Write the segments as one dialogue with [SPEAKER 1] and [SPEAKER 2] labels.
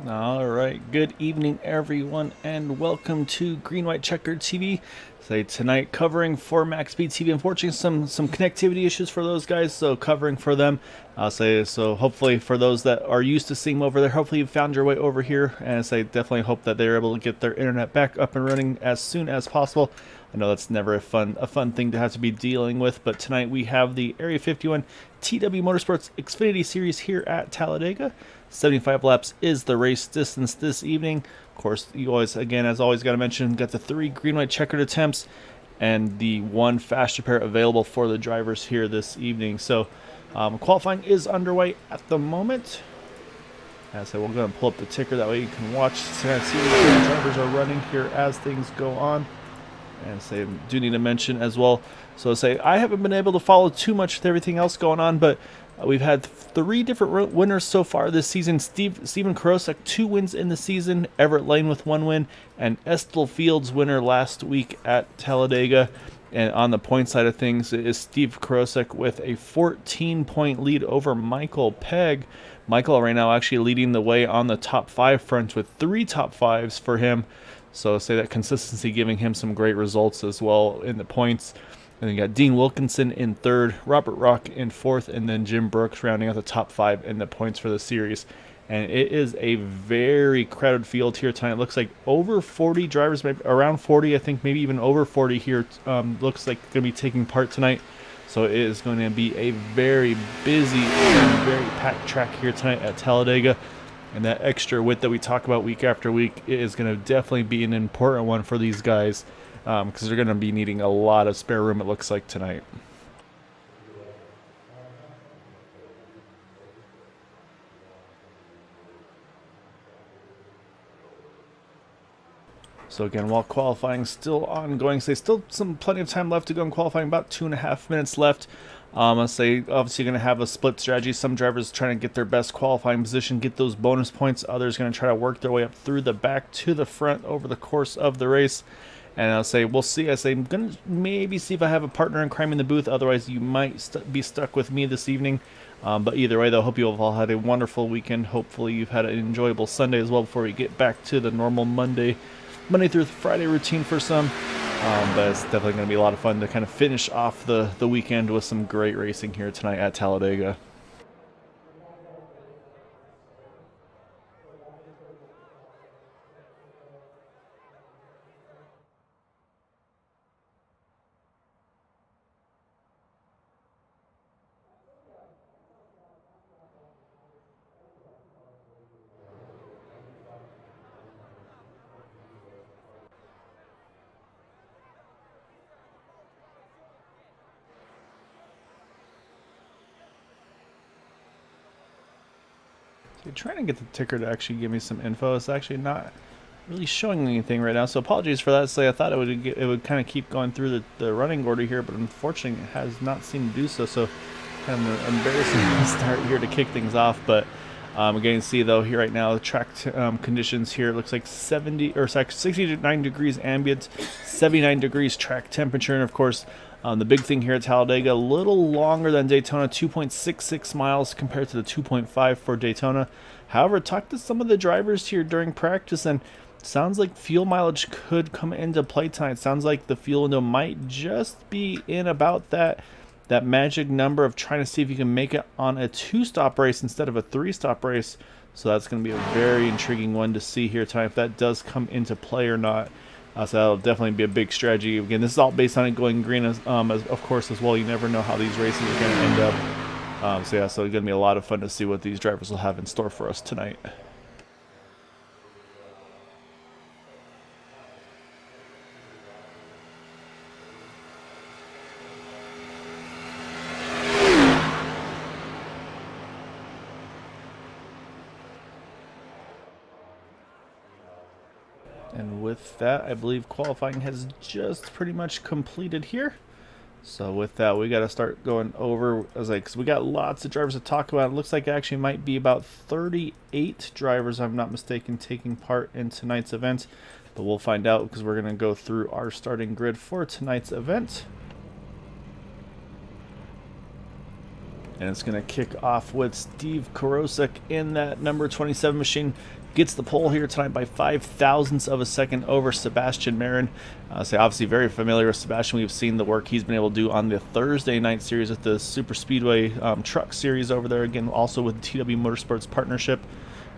[SPEAKER 1] All right, good evening, everyone, and welcome to Green White Checker TV. Tonight covering for Max Speed TV. Unfortunately, some connectivity issues for those guys, so covering for them. I'll say so. Hopefully, for those that are used to seeing them over there, hopefully you found your way over here, and I definitely hope that they're able to get their internet back up and running as soon as possible. I know that's never a fun thing to have to be dealing with, but tonight we have the Area 51 TW Motorsports Xfinity Series here at Talladega. 75 laps is the race distance this evening. Of course, you always, again, as always, got to mention, got the 3 green white checkered attempts and the 1 fast repair available for the drivers here this evening. So qualifying is underway at the moment. As I said, we're going to pull up the ticker, that way you can watch to see what the drivers are running here as things go on. And do need to mention as well, I haven't been able to follow too much with everything else going on, but we've had 3 different winners so far this season. Steven Krosak, 2 wins in the season, Everett Lane with 1 win, and Estill Fields winner last week at Talladega. And on the point side of things, it is Steve Krosak with a 14-point lead over Michael Pegg. Michael right now actually leading the way on the top 5 front with 3 top 5s for him. So that consistency giving him some great results as well in the points. And then you got Dean Wilkinson in 3rd, Robert Rock in 4th, and then Jim Brooks rounding out the top 5 in the points for the series. And it is a very crowded field here tonight. It looks like over 40 drivers, maybe around 40, I think maybe even over 40 here. Looks like going to be taking part tonight. So it is going to be a very busy and very packed track here tonight at Talladega. And that extra width that we talk about week after week is going to definitely be an important one for these guys, because they're going to be needing a lot of spare room, it looks like, tonight. So again, while qualifying still ongoing, still plenty of time left to go in qualifying, about 2.5 minutes left. Obviously going to have a split strategy. Some drivers trying to get their best qualifying position, get those bonus points. Others going to try to work their way up through the back to the front over the course of the race. And we'll see. I'm going to maybe see if I have a partner in crime in the booth. Otherwise, you might be stuck with me this evening. But either way, though, hope you all had a wonderful weekend. Hopefully, you've had an enjoyable Sunday as well before we get back to the normal Monday through Friday routine for some. But it's definitely going to be a lot of fun to kind of finish off the weekend with some great racing here tonight at Talladega. Trying to get the ticker to actually give me some info. It's actually not really showing anything right now, so apologies for that. I thought it would kind of keep going through the running order here, but unfortunately it has not seemed to do so. So kind of an embarrassing start here to kick things off. But again, you see though here right now the track conditions here, it looks like 69 degrees ambient, 79 degrees track temperature, and of course the big thing here at Talladega, a little longer than Daytona, 2.66 miles compared to the 2.5 for Daytona. However, talked to some of the drivers here during practice, and sounds like fuel mileage could come into play tonight. Sounds like the fuel window might just be in about that magic number of trying to see if you can make it on a 2-stop race instead of a 3-stop race. So that's going to be a very intriguing one to see here tonight, if that does come into play or not. So that'll definitely be a big strategy. Again, this is all based on it going green, of course, as well. You never know how these races are going to end up. So it's going to be a lot of fun to see what these drivers will have in store for us tonight. And with that, I believe qualifying has just pretty much completed here. So with that, we got to start going over, because we got lots of drivers to talk about. It looks like it actually might be about 38 drivers, if I'm not mistaken, taking part in tonight's event. But we'll find out, because we're going to go through our starting grid for tonight's event. And it's going to kick off with Steve Krosak in that number 27 machine. gets the pole here tonight by 0.05 of a second over Sebastian Marin. So obviously very familiar with Sebastian. We've seen the work he's been able to do on the Thursday night series with the Superspeedway truck series over there, again also with the TWM Motorsports partnership.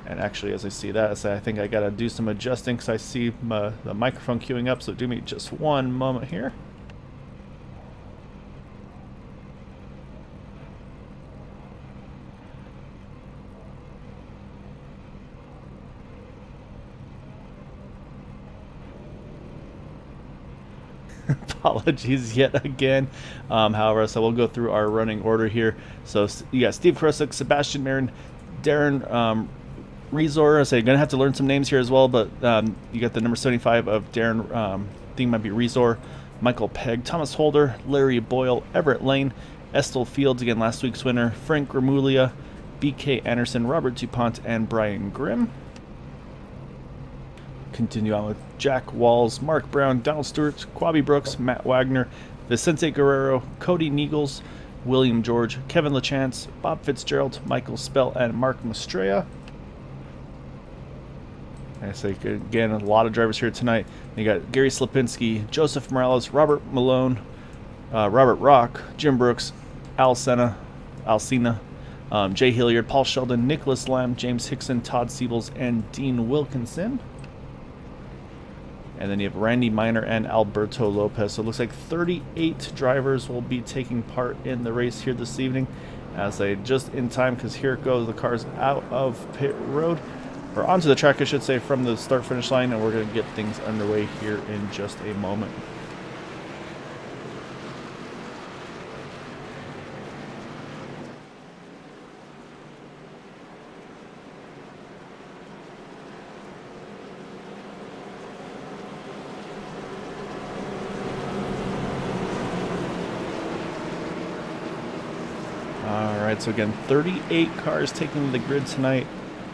[SPEAKER 1] And actually, as I see that, I think I got to do some adjusting because I see the microphone queuing up, so do me just one moment here. Apologies yet again. However, so we'll go through our running order here. So you got Steve Krosak, Sebastian Marin, Darren Rezor. So you're going to have to learn some names here as well, but you got the number 75 of Darren, I think it might be Rezor, Michael Pegg, Thomas Holder, Larry Boyle, Everett Lane, Estel Fields, again last week's winner, Frank Gramuglia, BK Anderson, Robert DuPont, and Brian Grimm. Continue on with Jack Walls, Mark Brown, Donald Stewart, Quabi Brooks, Matt Wagner, Vicente Guerrero, Cody Niegels, William George, Kevin LaChance, Bob Fitzgerald, Michael Spell, and Mark Mastrea. I say again, a lot of drivers here tonight. You got Gary Silpinsky, Joseph Morales, Robert Malone, Robert Rock, Jim Brooks, Alcina, Jay Hilliard, Paul Sheldon, Nicholas Lamb, James Hickson, Todd Siebels, and Dean Wilkinson. And then you have Randy Miner and Alberto Lopez. So it looks like 38 drivers will be taking part in the race here this evening. As they just in time, because here it goes, the cars out of pit road, or onto the track, I should say, from the start-finish line, and we're going to get things underway here in just a moment. Alright, so again, 38 cars taking the grid tonight.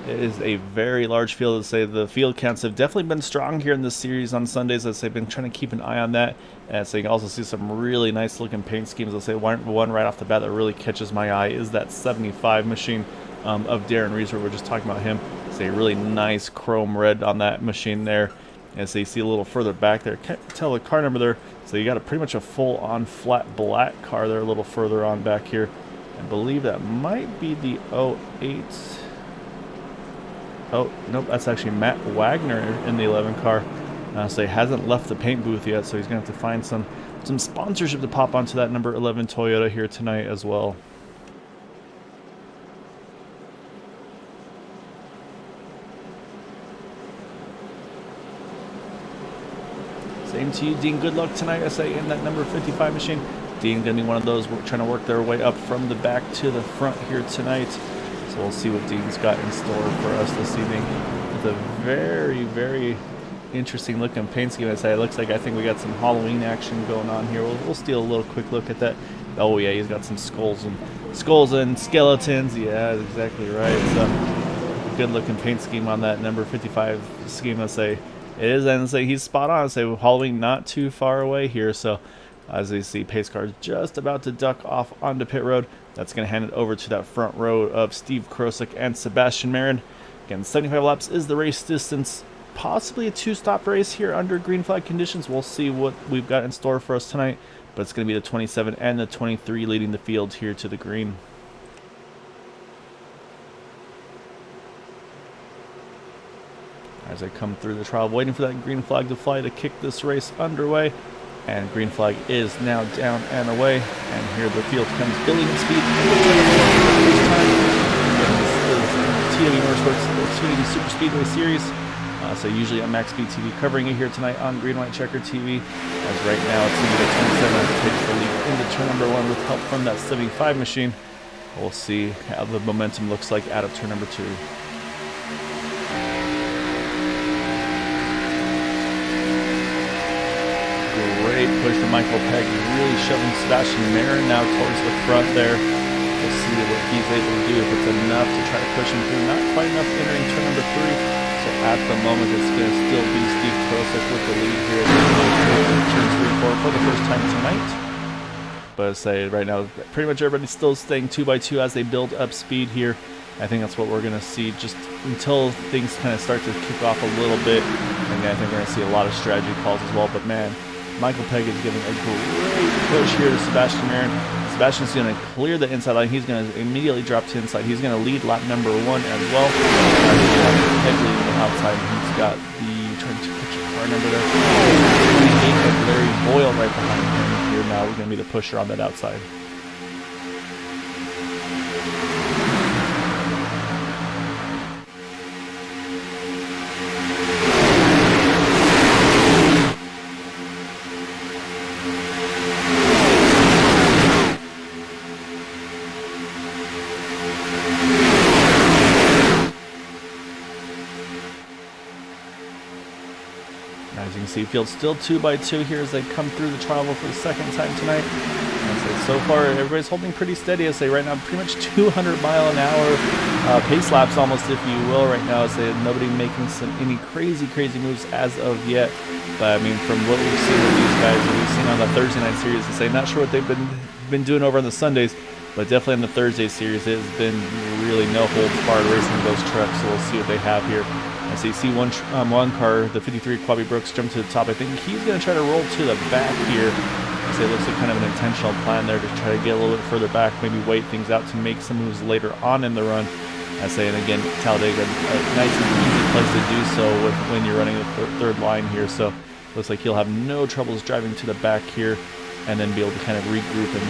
[SPEAKER 1] It is a very large field. I'd say the field counts have definitely been strong here in this series on Sundays. I'd say I've been trying to keep an eye on that. And so you can also see some really nice looking paint schemes. I'll say one right off the bat that really catches my eye is that 75 machine of Darren Reeser. We're just talking about him. It's a really nice chrome red on that machine there. And so you see a little further back there, can't tell the car number there. So you got pretty much a full on flat black car there a little further on back here. I believe that might be the 08. Oh, nope, that's actually Matt Wagner in the 11 car. So he hasn't left the paint booth yet, so he's going to have to find some sponsorship to pop onto that number 11 Toyota here tonight as well. Same to you, Dean. Good luck tonight, I say, in that number 55 machine. Dean going to be one of those trying to work their way up from the back to the front here tonight. So we'll see what Dean's got in store for us this evening. With a very, very interesting looking paint scheme. I say it looks like I think we got some Halloween action going on here. We'll steal a little quick look at that. Oh yeah, he's got some skulls and skeletons. Yeah, that's exactly right. So good looking paint scheme on that number 55 scheme. I say it is, and say he's spot on. I say Halloween not too far away here. So as you see, pace car just about to duck off onto pit road. That's going to hand it over to that front row of Steve Krosak and Sebastian Marin. Again, 75 laps is the race distance. Possibly a two-stop race here under green flag conditions. We'll see what we've got in store for us tonight. But it's going to be the 27 and the 23 leading the field here to the green. As I come through the trial, waiting for that green flag to fly to kick this race underway. And green flag is now down and away. And here the field comes building at speed. TWM Motorsports Xfinity Superspeedway Series. So usually on Max Speed TV covering it here tonight on Green White Checker TV. As right now it's into the 27 takes the lead into turn number 1 with help from that 75 machine. We'll see how the momentum looks like out of turn number 2. Great push from Michael Pegg, really shoving Sebastian Marin now towards the front there. We'll see what he's able to do, if it's enough to try to push him through. Not quite enough entering turn number 3. So at the moment, it's going to still be Steve Krosak with the lead here in turn 3-4 for the first time tonight. But I say right now, pretty much everybody's still staying 2x2 as they build up speed here. I think that's what we're going to see just until things kind of start to kick off a little bit. And I think we're going to see a lot of strategy calls as well. But man, Michael Pegg is giving a great push here to Sebastian Aaron. Sebastian's going to clear the inside line. He's going to immediately drop to inside. He's going to lead lap number 1 as well. Pegg leading the outside. He's got the, trying to put your car number there, 28 of Larry Boyle right behind him here now. We're going to be the pusher on that outside. As you can see, field still 2x2 here as they come through the trial for the second time tonight. So far, everybody's holding pretty steady. I say right now, pretty much 200-mile-an-hour pace laps, almost, if you will, right now. I say nobody making any crazy moves as of yet. But I mean, from what we've seen with these guys, what we've seen on the Thursday night series, I say not sure what they've been doing over on the Sundays, but definitely in the Thursday series, it has been really no holds barred racing those trucks. So we'll see what they have here. I see one car, the 53 Quabi Brooks, jump to the top. I think he's going to try to roll to the back here. I say it looks like kind of an intentional plan there to try to get a little bit further back, maybe wait things out to make some moves later on in the run. I say, and again, Talladega, a nice and easy place to do so when you're running the third line here. So looks like he'll have no troubles driving to the back here and then be able to kind of regroup and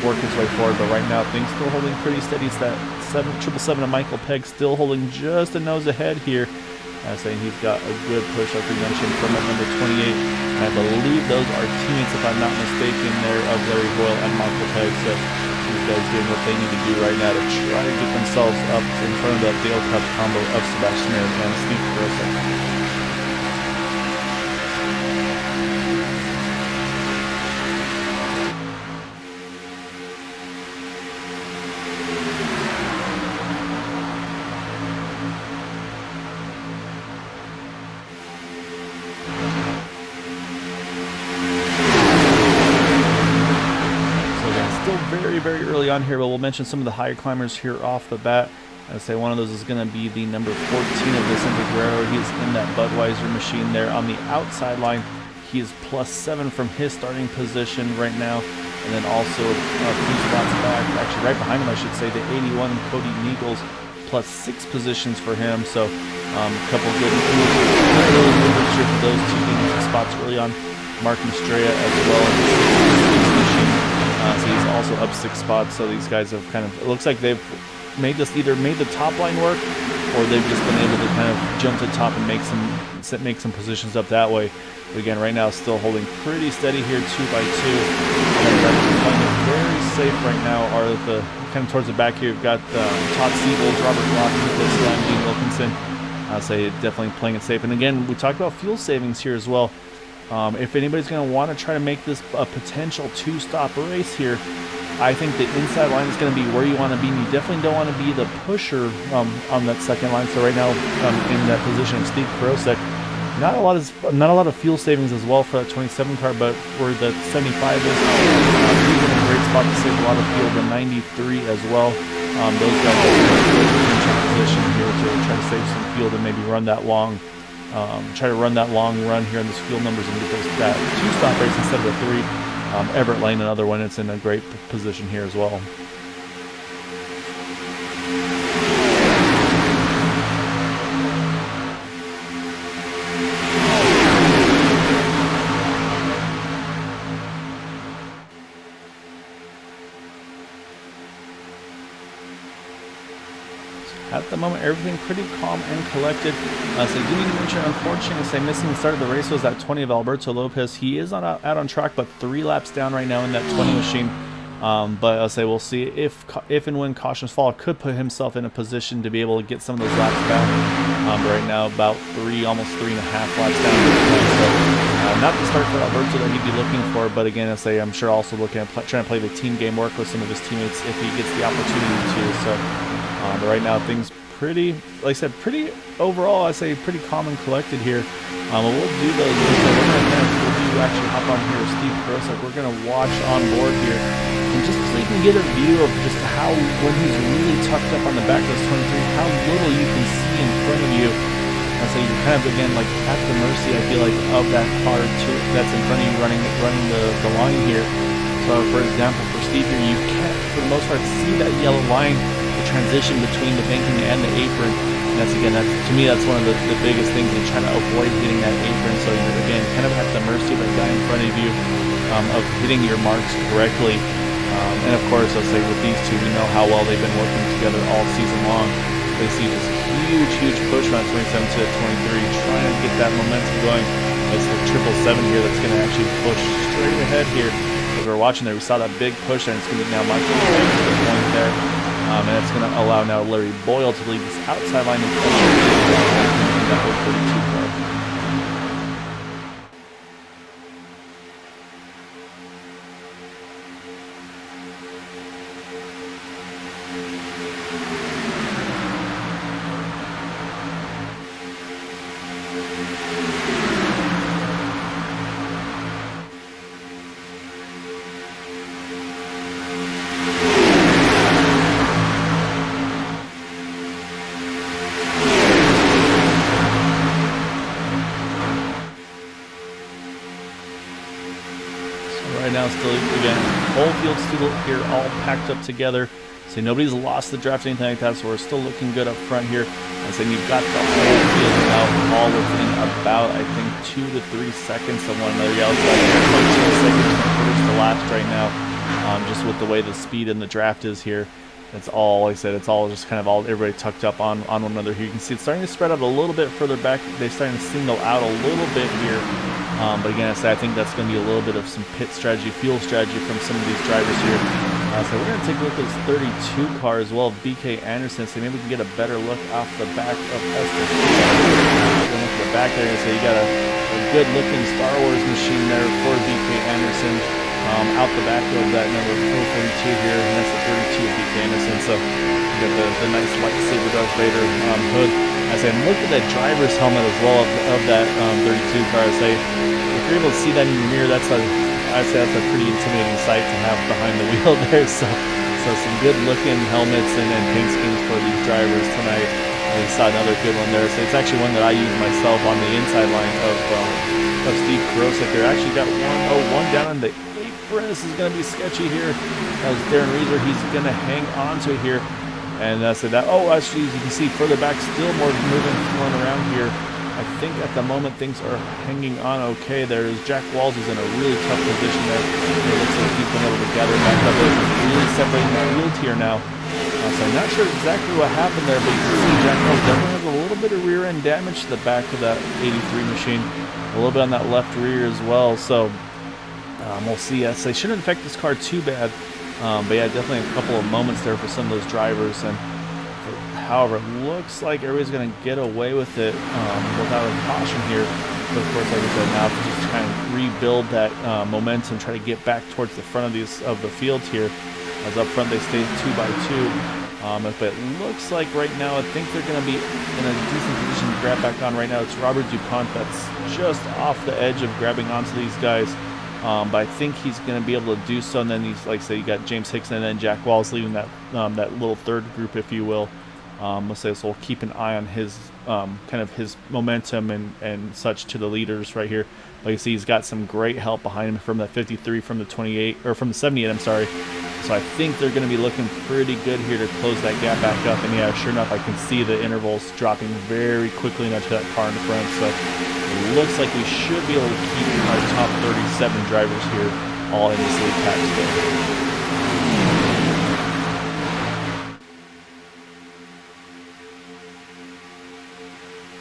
[SPEAKER 1] work his way forward. But right now, things still holding pretty steady. It's that 777 of Michael Pegg still holding just a nose ahead here. Saying he's got a good push, like we mentioned, from at number 28. And I believe those are teammates, if I'm not mistaken, there of Larry Boyle and Michael Pegg. So these guys doing what they need to do right now to try to get themselves up in front of that Dale Cup combo of Sebastian Aaron and Steve Krosak. Very early on here, but we'll mention some of the higher climbers here off the bat. I'd say one of those is going to be the number 14 of Vicente Guerrero. He's in that Budweiser machine there on the outside line. He is +7 from his starting position right now, and then also a few spots back, actually right behind him, I should say, the 81 Cody Niegels, +6 positions for him. So a couple good early movers here for those two getting spots early on. Mark Mastrella as well in the machine. So he's also up 6 spots. So these guys have kind of, it looks like they've either made the top line work, or they've just been able to kind of jump to the top and make some positions up that way. But again, right now still holding pretty steady here, 2x2. And playing it very safe right now are the kind of towards the back here. You've got Todd Siebel, Robert Rock, Nicholas Glenn, Dean Wilkinson. I'll say definitely playing it safe. And again, we talked about fuel savings here as well. If anybody's going to want to try to make this a potential 2-stop race here, I think the inside line is going to be where you want to be. And you definitely don't want to be the pusher on that second line. So right now, in that position of Steve Krosak, not a lot of fuel savings as well for that 27 car, but where the 75 is, he's in a great spot to save a lot of fuel. The 93 as well. Those guys are in a good position here to try to save some fuel to maybe run that long. Try to run that long run here in this fuel numbers and get that 2-stop race instead of a 3. Everett Lane, another one, it's in a great position here as well. At the moment, everything pretty calm and collected. So do need to mention, unfortunately, missing the start of the race was that 20 of Alberto Lopez. He is out on track, but 3 laps down right now in that 20 machine. But I'll say we'll see if and when cautions fall, could put himself in a position to be able to get some of those laps back. But right now, about almost 3.5 laps down. So not the start for Alberto that he'd be looking for, but again, I'm sure also looking at trying to play the team game, work with some of his teammates if he gets the opportunity to. So. But right now, things pretty, like I said, pretty overall, I say pretty calm and collected here. We'll do those. We'll do actually hop on here with Steve Krosak. We're going to watch on board here, and just so you can get a view of just how, when he's really tucked up on the back of this 23, how little you can see in front of you. And so you're kind of, again, like at the mercy, I feel like, of that car that's in front of you running the line here. So, for example, for Steve here, you can't, for the most part, see that yellow line, the transition between the banking and the apron. And that's, again, to me, that's one of the biggest things, in trying to avoid hitting that apron. So you're, again, kind of at the mercy of that guy in front of you, of hitting your marks correctly. And of course, I'll say with these two, we know how well they've been working together all season long. They see this huge push on 27 to 23, trying to get that momentum going. It's the 777 here that's going to actually push straight ahead here. As we're watching there, we saw that big push, and it's going to be now Michael point there. And it's going to allow now Larry Boyle to lead this outside line of that 42 car. Right now, still, again, whole field still here, all packed up together. So nobody's lost the draft or anything like that, so we're still looking good up front here. And so you've got the whole field now all within about, I think, 2 to 3 seconds of one another. Yeah, it's about 2 seconds from first to last right now, just with the way the speed in the draft is here. It's all, like I said, it's all just kind of all everybody tucked up on one another here. You can see it's starting to spread out a little bit further back. They're starting to single out a little bit here. But again, I think that's going to be a little bit of some pit strategy, fuel strategy from some of these drivers here. So we're going to take a look at this 32 car as well, BK Anderson. So maybe we can get a better look off the back of Estes. Look at the back there, so you got a good-looking Star Wars machine there for BK Anderson. Out the back of that number 442 here, and that's the 32 of BK Anderson. So you got the nice lightsaber Darth Vader hood. I say, look at that driver's helmet as well of that 32 car. I say, if you're able to see that in your mirror, I'd say that's a pretty intimidating sight to have behind the wheel there. So some good looking helmets and paint schemes for these drivers tonight. We saw another good one there. So it's actually one that I use myself on the inside line of Steve Krosak. They actually got one down on the apron. This is going to be sketchy here. That was Darren Reeser. He's going to hang on to it here. And so that, actually, you can see further back, still more moving, flowing around here. I think at the moment things are hanging on okay. There's Jack Walls is in a really tough position there. It looks like he's been able to gather back up. Really separating the field here now. So I'm not sure exactly what happened there, but you can see Jack Walls definitely has a little bit of rear end damage to the back of that 83 machine. A little bit on that left rear as well. So we'll see. Yes, they shouldn't affect this car too bad. But yeah, definitely a couple of moments there for some of those drivers. And however, it looks like everybody's going to get away with it without a caution here. But of course, like I said, now to just try and rebuild that momentum, try to get back towards the front of the field here. As up front, they stay 2 by 2. But it looks like right now, I think they're going to be in a decent position to grab back on right now. It's Robert DuPont that's just off the edge of grabbing onto these guys. But I think he's going to be able to do so. And then he's, like I say, you got James Hickson and then Jack Walls leading that little third group, if you will. Let's say, so we'll keep an eye on his kind of his momentum and such to the leaders right here. Like you see, he's got some great help behind him from that 53, from the 28, or from the 78. I'm sorry. So I think they're going to be looking pretty good here to close that gap back up. And yeah, sure enough, I can see the intervals dropping very quickly now to that car in the front. So it looks like we should be able to keep our top 37 drivers here all in this lead pack still.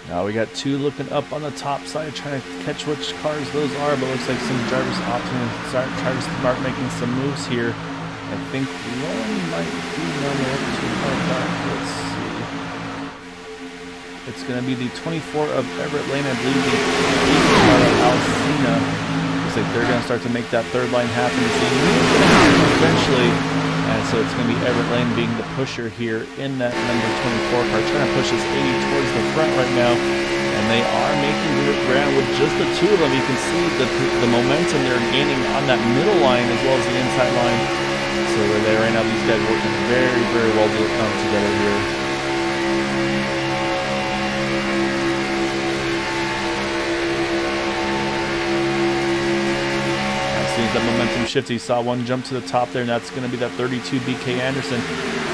[SPEAKER 1] Now we got 2 looking up on the top side, trying to catch which cars those are, but looks like some drivers opting to try to start making some moves here. I think one might be too far back. Let's see. It's going to be the 24 of Everett Lane, I believe, the car of Alcina. Looks like they're going to start to make that third line happen eventually. And so it's going to be Everett Lane being the pusher here in that number 24 car, trying to push his 80 towards the front right now. And they are making good ground with just the two of them. You can see the momentum they're gaining on that middle line as well as the inside line. So right now, these guys working very, very well together here. That momentum shift. He saw one jump to the top there, and that's going to be that 32 BK Anderson.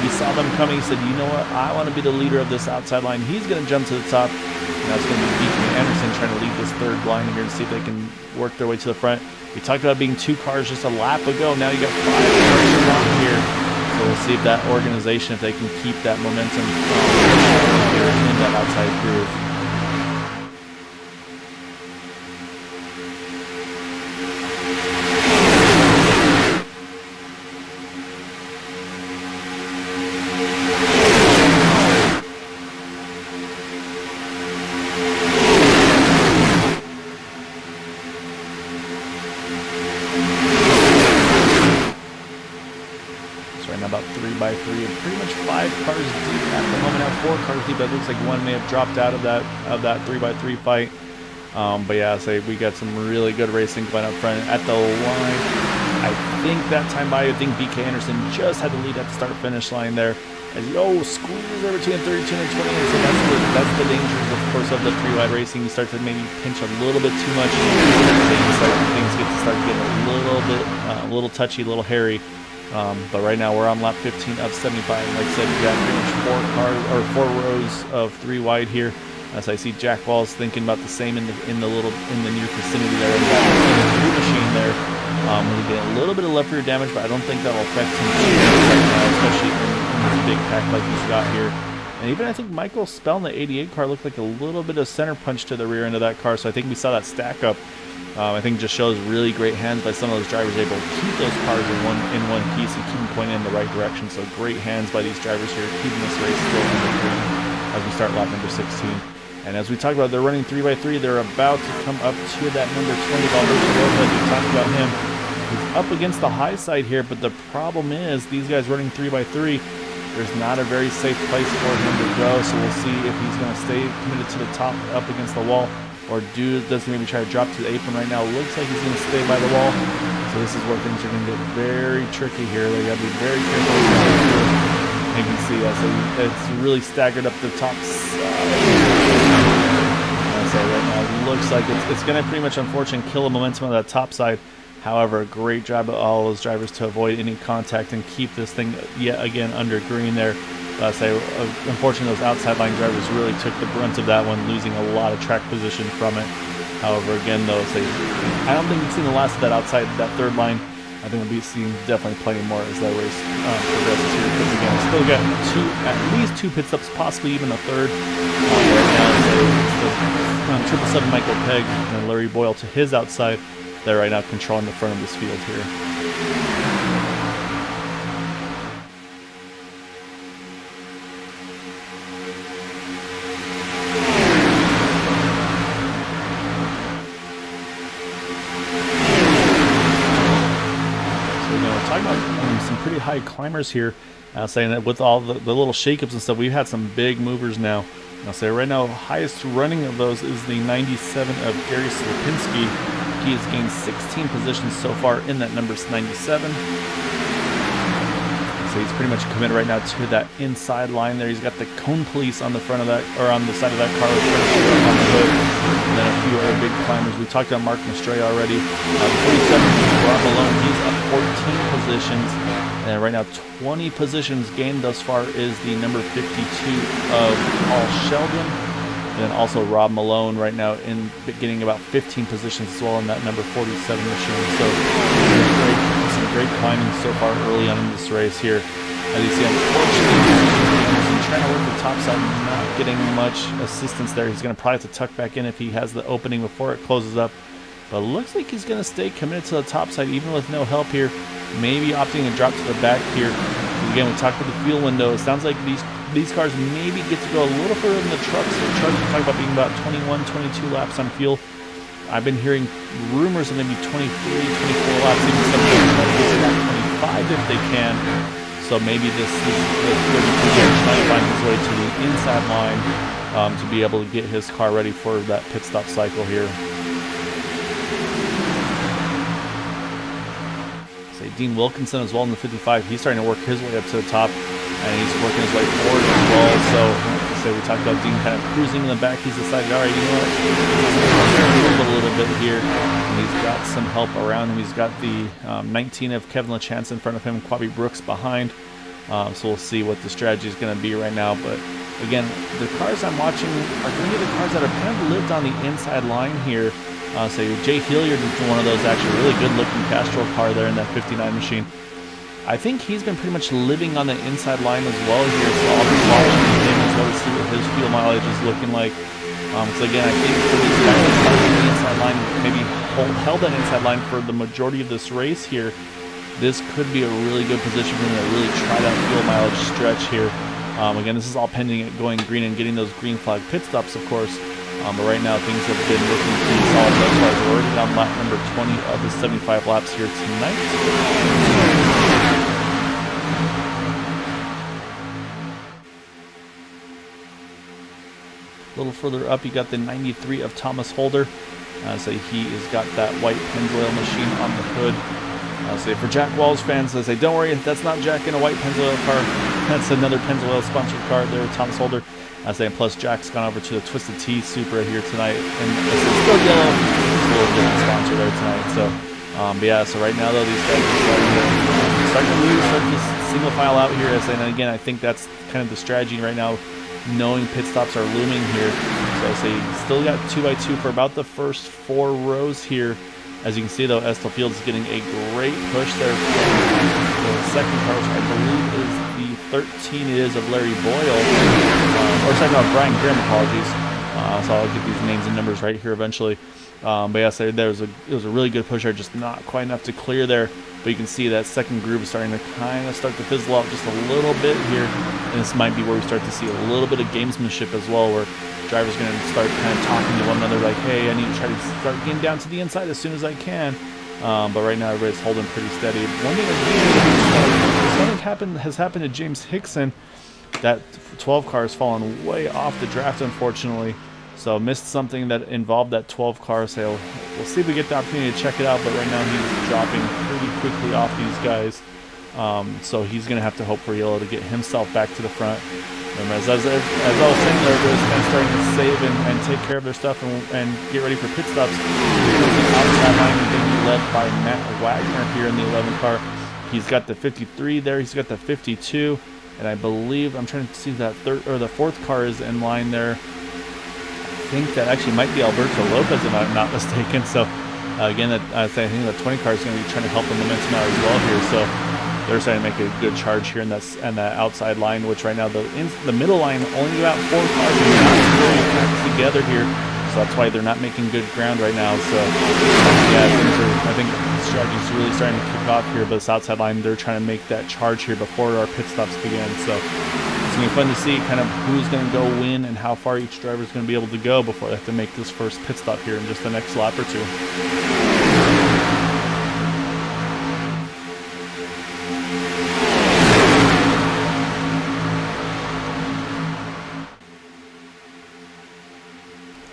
[SPEAKER 1] He saw them coming. He said, you know what, I want to be the leader of this outside line. He's going to jump to the top, and that's going to be BK Anderson trying to lead this third line here and see if they can work their way to the front. We talked about being 2 cars just a lap ago. Now you got 5 cars along here. So we'll see if that organization, if they can keep that momentum here in that outside groove. About 3x3 and pretty much 5 cars deep at the moment. Now 4 cars deep. That looks like one may have dropped out of that 3x3 fight. But yeah, we got some really good racing going up front at the line. I think that time I think BK Anderson just had the lead at the start-finish line there. As squeeze over between 32 and 20. And so that's the dangers, of course, of the 3-wide racing. You start to maybe pinch a little bit too much. Things get to start getting a little touchy, a little hairy. But right now we're on lap 15 of 75. Like I said, we got pretty much 4 rows of 3 wide here. As I see Jack Walls thinking about the same in the near vicinity there. In the machine there. We're getting a little bit of left rear damage, but I don't think that'll affect him right now, especially in this big pack like he's got here. And even I think Michael Spell in the 88 car looked like a little bit of center punch to the rear end of that car. So I think we saw that stack up. I think it just shows really great hands by some of those drivers able to keep those cars in one piece and keep them pointing in the right direction. So great hands by these drivers here, keeping this race still under green as we start lap number 16. And as we talked about, they're running 3x3. They're about to come up to that number 20 Robles. We talked about him. He's up against the high side here, but the problem is these guys running 3x3. There's not a very safe place for him to go. So we'll see if he's going to stay committed to the top up against the wall, or does he maybe try to drop to the apron right now. Looks like he's going to stay by the wall. So this is where things are going to get very tricky here. They got to be very careful. You can see so it's really staggered up the top side. So right now it looks like it's going to pretty much, unfortunately, kill the momentum of that top side. However, a great job of all those drivers to avoid any contact and keep this thing yet again under green there. Unfortunately, those outside line drivers really took the brunt of that one, losing a lot of track position from it. However, again, though, I don't think we've seen the last of that outside, that third line. I think we'll be seeing definitely plenty more as that race progresses here. Because again, we still got at least 2 pit stops, possibly even a third. Right now, it's the 777 Michael Pegg and Larry Boyle to his outside. They're right now controlling the front of this field here. Some pretty high climbers here, saying that with all the little shakeups and stuff, we've had some big movers now. I'll say right now, highest running of those is the 97 of Gary Silpinsky. He has gained 16 positions so far in that number 97. So he's pretty much committed right now to that inside line there. He's got the cone police on the front of that, or on the side of that car, on the hood. And then a few other big climbers. We talked about Mark Mastray already. 47, Rob Malone, he's up 14 positions. And right now, 20 positions gained thus far is the number 52 of Paul Sheldon. And then also Rob Malone right now getting about 15 positions as well in that number 47 machine. So some great climbing so far early on in this race here. As you see, unfortunately, he's trying to work the top side, not getting much assistance there. He's going to probably have to tuck back in if he has the opening before it closes up. But it looks like he's going to stay committed to the top side even with no help here. Maybe opting to drop to the back here. Again, we talked about the fuel window. It sounds like these cars maybe get to go a little further than the trucks. The trucks we talk about being about 21, 22 laps on fuel. I've been hearing rumors of maybe 23, 24 laps, even some of them 25 if they can. So maybe this is trying to find his way to the inside line to be able to get his car ready for that pit stop cycle here. Say Dean Wilkinson as well in the 55. He's starting to work his way up to the top, and he's working his way forward as well. So we talked about Dean kind of cruising in the back. He's decided, all right, you know what, a little bit here. And he's got some help around him. He's got the 19 of Kevin LaChance in front of him, Quabi Brooks behind. So we'll see what the strategy is going to be right now. But again, the cars I'm watching are going to be the cars that have kind of lived on the inside line here. So Jay Hilliard is one of those actually really good-looking Castrol car there in that 59 machine. I think he's been pretty much living on the inside line as well here, so I'll be watching him as well to see what his fuel mileage is looking like. So again, I think for these guys that started on the inside line, maybe held that inside line for the majority of this race here, this could be a really good position for them to really try that fuel mileage stretch here. Again, this is all pending it going green and getting those green flag pit stops, of course. But right now, things have been looking pretty solid thus far. We're already on lap number 20 of the 75 laps here tonight. A little further up, you got the 93 of Thomas Holder. So he has got that white Pennzoil machine on the hood. So for Jack Walsh fans, I say, don't worry, that's not Jack in a white Pennzoil car. That's another Pennzoil sponsored car there, Thomas Holder. I say, plus Jack's gone over to the Twisted Tea Supra here tonight, and it's still yellow. It's a little different sponsor there tonight. So, but yeah. So right now though, these guys are starting to move, starting to single file out here. And again, I think that's kind of the strategy right now, knowing pit stops are looming here. So I say, still got 2x2 for about the first 4 rows here. As you can see though, Estill Fields is getting a great push there. The second car, which I believe is the 13 it is of Larry Boyle, or second off Brian Graham, apologies. So I'll get these names and numbers right here eventually. But yeah, so it was a really good push there, just not quite enough to clear there. But you can see that second group is starting to kind of start to fizzle out just a little bit here. And this might be where we start to see a little bit of gamesmanship as well, where drivers going to start kind of talking to one another like, hey, I need to try to start getting down to the inside as soon as I can. But right now everybody's holding pretty steady. One thing that has happened to James Hickson, that 12 car has fallen way off the draft, unfortunately. So missed something that involved that 12 car sale. We'll see if we get the opportunity to check it out, but right now he's dropping pretty quickly off these guys. So he's going to have to hope for yellow to get himself back to the front. As I was saying, everybody's kind of starting to save and take care of their stuff and get ready for pit stops. The outside line being led by Matt Wagner here in the 11 car. He's got the 53 there. He's got the 52, and I believe I'm trying to see that the fourth car is in line there. I think that actually might be Alberto Lopez, if I'm not mistaken. So again, I think the 20 car is going to be trying to help the momentum out as well here. So they're starting to make a good charge here in that outside line, which right now the middle line only about 4 cars are not really packed together here. So that's why they're not making good ground right now. So yeah, I think the strategy is really starting to kick off here. But this outside line, they're trying to make that charge here before our pit stops begin. So it's going to be fun to see kind of who's going to go win and how far each driver is going to be able to go before they have to make this first pit stop here in just the next lap or two.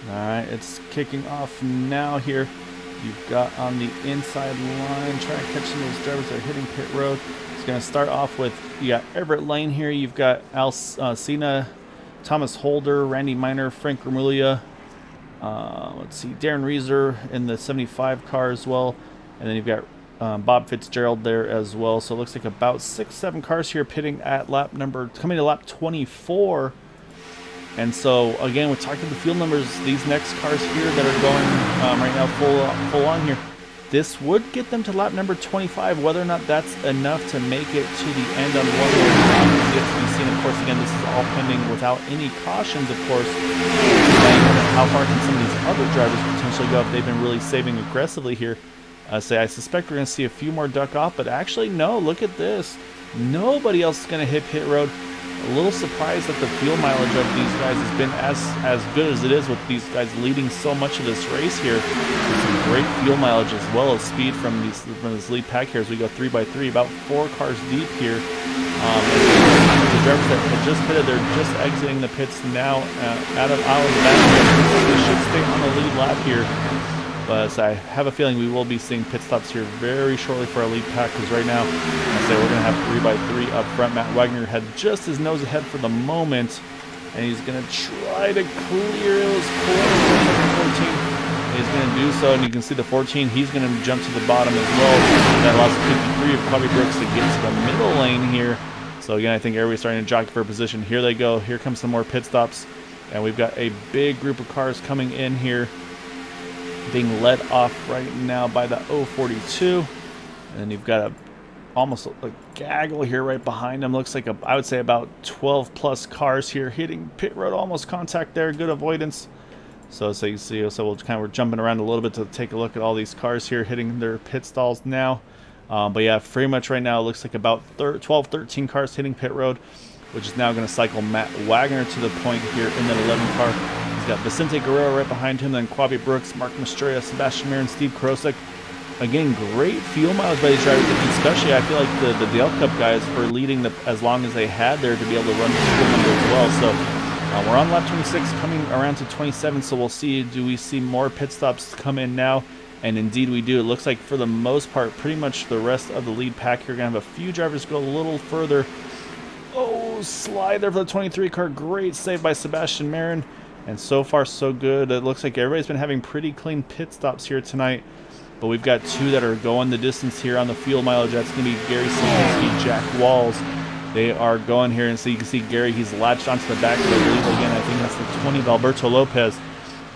[SPEAKER 1] Alright, it's kicking off now here. You've got on the inside line, trying to catch some of those drivers that are hitting pit road. It's going to start off with, you got Everett Lane here. You've got Al Cena, Thomas Holder, Randy Miner, Frank Romulia. Let's see, Darren Reeser in the 75 car as well. And then you've got Bob Fitzgerald there as well. So it looks like about 6-7 cars here pitting at coming to lap 24. And so again, we're talking the field numbers. These next cars here that are going right now full on here, this would get them to lap number 25. Whether or not that's enough to make it to the end on one yet to be seen. Of course, again, this is all pending without any cautions, of course. And how far can some of these other drivers potentially go if they've been really saving aggressively here? I suspect we're going to see a few more duck off, but actually, no. Look at this. Nobody else is going to hit pit road. A little surprised that the fuel mileage of these guys has been as good as it is, with these guys leading so much of this race here. With some great fuel mileage as well as speed from this lead pack here as we go 3x3, about 4 cars deep here. The drivers that had just pitted, they're just exiting the pits now out of the back. They should stay on the lead lap here. But I have a feeling we will be seeing pit stops here very shortly for our lead pack, because right now, I say we're going to have 3x3 up front. Matt Wagner had just his nose ahead for the moment, and he's going to try to clear those corners. 14. He's going to do so, and you can see the 14. He's going to jump to the bottom as well. That allows 53 of Bobby Brooks to get to the middle lane here. So again, I think everybody's starting to jockey for position. Here they go. Here comes some more pit stops, and we've got a big group of cars coming in here, being led off right now by the 042, and then you've got almost a gaggle here right behind them. Looks like I would say about 12 plus cars here hitting pit road, almost contact there. Good avoidance. So you see, we're jumping around a little bit to take a look at all these cars here hitting their pit stalls now. But yeah, pretty much right now it looks like about 12, 13 cars hitting pit road, which is now going to cycle Matt Wagner to the point here in that 11 car. He's got Vicente Guerrero right behind him, then Quabi Brooks, Mark Mastrella, Sebastian Mayer, and Steve Krosak. Again, great fuel mileage by these drivers, especially I feel like the Dale Cup guys for leading as long as they had there to be able to run the fuel number as well. So we're on lap 26, coming around to 27, so we'll see, do we see more pit stops come in now? And indeed we do. It looks like for the most part, pretty much the rest of the lead pack here, going to have a few drivers go a little further. Oh, slide there for the 23 car. Great save by Sebastian Marin. And so far, so good. It looks like everybody's been having pretty clean pit stops here tonight. But we've got two that are going the distance here on the fuel mileage. That's going to be Gary Silpinsky, Jack Walls. They are going here, and so you can see Gary, he's latched onto the back of the lead again. I think that's the 20 of Alberto Lopez.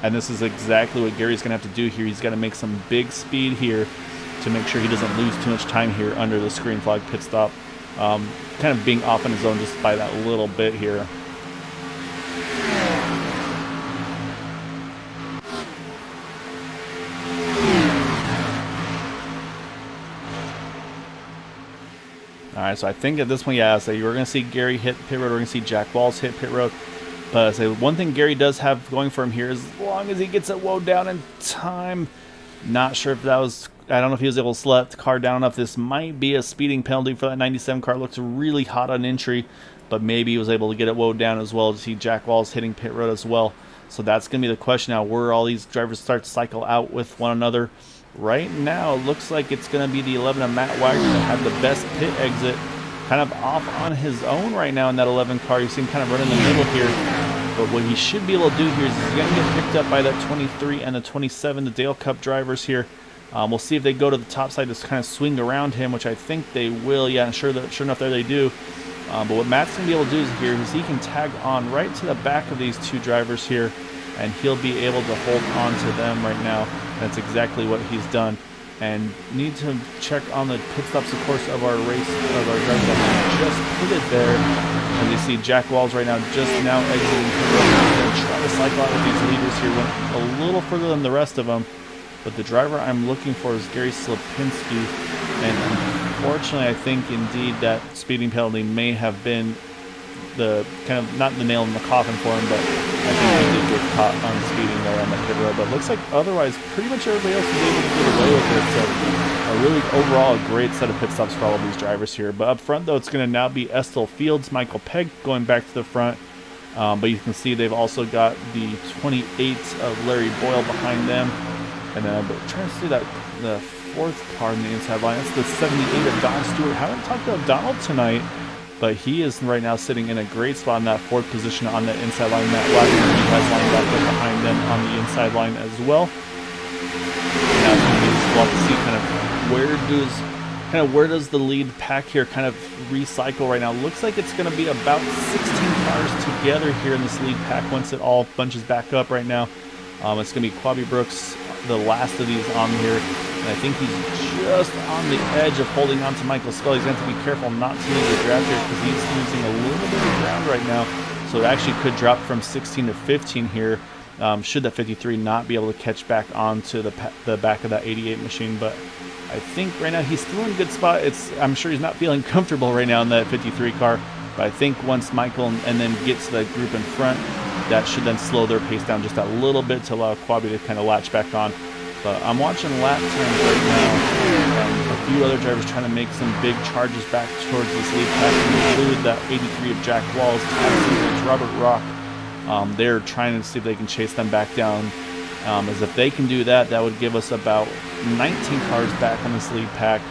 [SPEAKER 1] And this is exactly what Gary's going to have to do here. He's got to make some big speed here to make sure he doesn't lose too much time here under the screen flag pit stop. Kind of being off on his own just by that little bit here. Alright, so I think at this point, yeah, so you're going to see Gary hit pit road. We're going to see Jack Walls hit pit road. But I say one thing Gary does have going for him here, as long as he gets it wound down in time. Not sure if that was, I don't know if he was able to slow the car down enough. This might be a speeding penalty for that 97 car. Looks really hot on entry, but maybe he was able to get it wound down as well. To see Jack Walls hitting pit road as well. So that's going to be the question now, where all these drivers start to cycle out with one another. Right now, it looks like it's going to be the 11 of Matt Wagner that had the best pit exit, kind of off on his own right now in that 11 car. You see him kind of running in the middle here. But what he should be able to do here is he's going to get picked up by that 23 and the 27, the Dale Cup drivers here. We'll see if they go to the top side to kind of swing around him, which I think they will. Yeah, sure enough, there they do. But what Matt's going to be able to do here is he can tag on right to the back of these two drivers here, and he'll be able to hold on to them right now. That's exactly what he's done. And need to check on the pit stops, of course, of our race, of our drivers that just pitted there. And you see Jack Walls right now just now exiting pit road. He's going to try to cycle out with these leaders here. Went a little further than the rest of them. But the driver I'm looking for is Gary Silpinsky. And unfortunately, I think indeed that speeding penalty may have been the kind of, not the nail in the coffin for him, but I think he did get caught on speeding there on the pit road. But it looks like otherwise pretty much everybody else was able to get away with it. So a really overall a great set of pit stops for all of these drivers here. But up front though, it's going to now be Estel Fields, Michael Pegg going back to the front. But you can see they've also got the 28 of Larry Boyle behind them. And then I'm trying to see that the fourth car in the inside line. That's the 78 of Don Stewart. Haven't talked about Donald tonight, but he is right now sitting in a great spot in that fourth position on the inside line. Matt Wagner, he has lined up there behind them on the inside line as well. Now it's going to be just fun to see kind of where does the lead pack here kind of recycle right now. Looks like it's going to be about 16 cars together here in this lead pack once it all bunches back up right now. It's going to be Quabi Brooks, the last of these on here. And I think he's just on the edge of holding on to Michael Scully. He's going to have to be careful not to lose the draft here because he's losing a little bit of ground right now. So it actually could drop from 16 to 15 here, should that 53 not be able to catch back onto the back of that 88 machine. But I think right now he's still in a good spot. I'm sure he's not feeling comfortable right now in that 53 car. But I think once Michael and then gets to the group in front, that should then slow their pace down just a little bit to allow Quabi to kind of latch back on. But I'm watching lap times right now. few other drivers trying to make some big charges back towards this lead pack, include that 83 of Jack Walls, Robert Rock. They're trying to see if they can chase them back down. As if they can do that, that would give us about 19 cars back on this lead pack.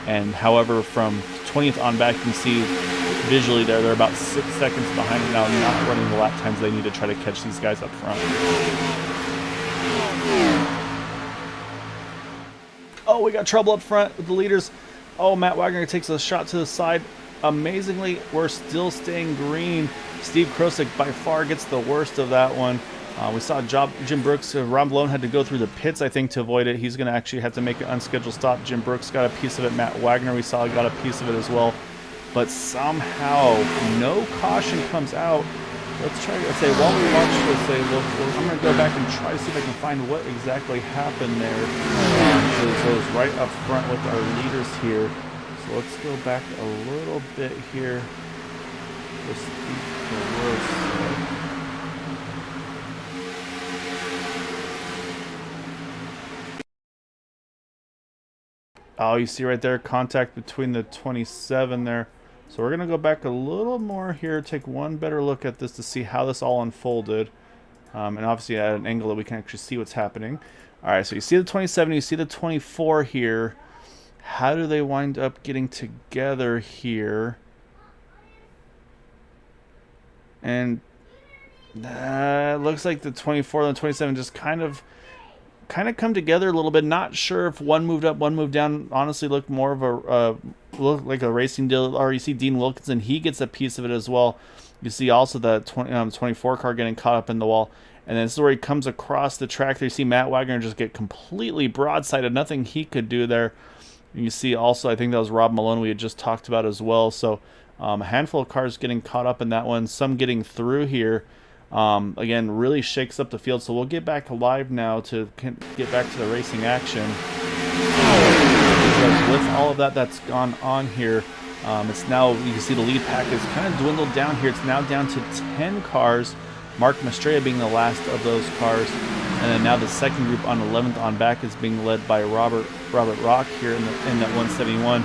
[SPEAKER 1] And however, from 20th on back, you can see visually there, they're about 6 seconds behind now, not running the lap times they need to try to catch these guys up front. Oh, we got trouble up front with the leaders. Oh, Matt Wagner takes a shot to the side. Amazingly, we're still staying green. Steve Krosak by far gets the worst of that one. We saw Jim Brooks, Ron Malone had to go through the pits, I think, to avoid it. He's going to actually have to make an unscheduled stop. Jim Brooks got a piece of it. Matt Wagner, we saw, got a piece of it as well. But somehow, no caution comes out. Let's try to say, while we watch this, I'm going to go back and try to see if I can find what exactly happened there. So it's right up front with our leaders here. So let's go back a little bit here. Oh, you see right there, contact between the 27 there. So we're going to go back a little more here, take one better look at this to see how this all unfolded. And obviously at an angle that we can actually see what's happening. All right, so you see the 27, you see the 24 here. How do they wind up getting together here? And it looks like the 24 and the 27 just kind of come together a little bit. Not sure if one moved up, one moved down. Honestly, looked more of a look like a racing deal. Or you see Dean Wilkinson, he gets a piece of it as well. You see also the 24 car getting caught up in the wall. And then this is where he comes across the track there. You see Matt Wagner just get completely broadsided. Nothing he could do there. And you see also, I think that was Rob Malone we had just talked about as well. So a handful of cars getting caught up in that one. Some getting through here. Again, really shakes up the field. So we'll get back live now to get back to the racing action. Because with all of that that's gone on here, it's now, you can see the lead pack is kind of dwindled down here. It's now down to 10 cars. Mark Mastrella being the last of those cars. And then now the second group on 11th on back is being led by Robert Rock here in that 171.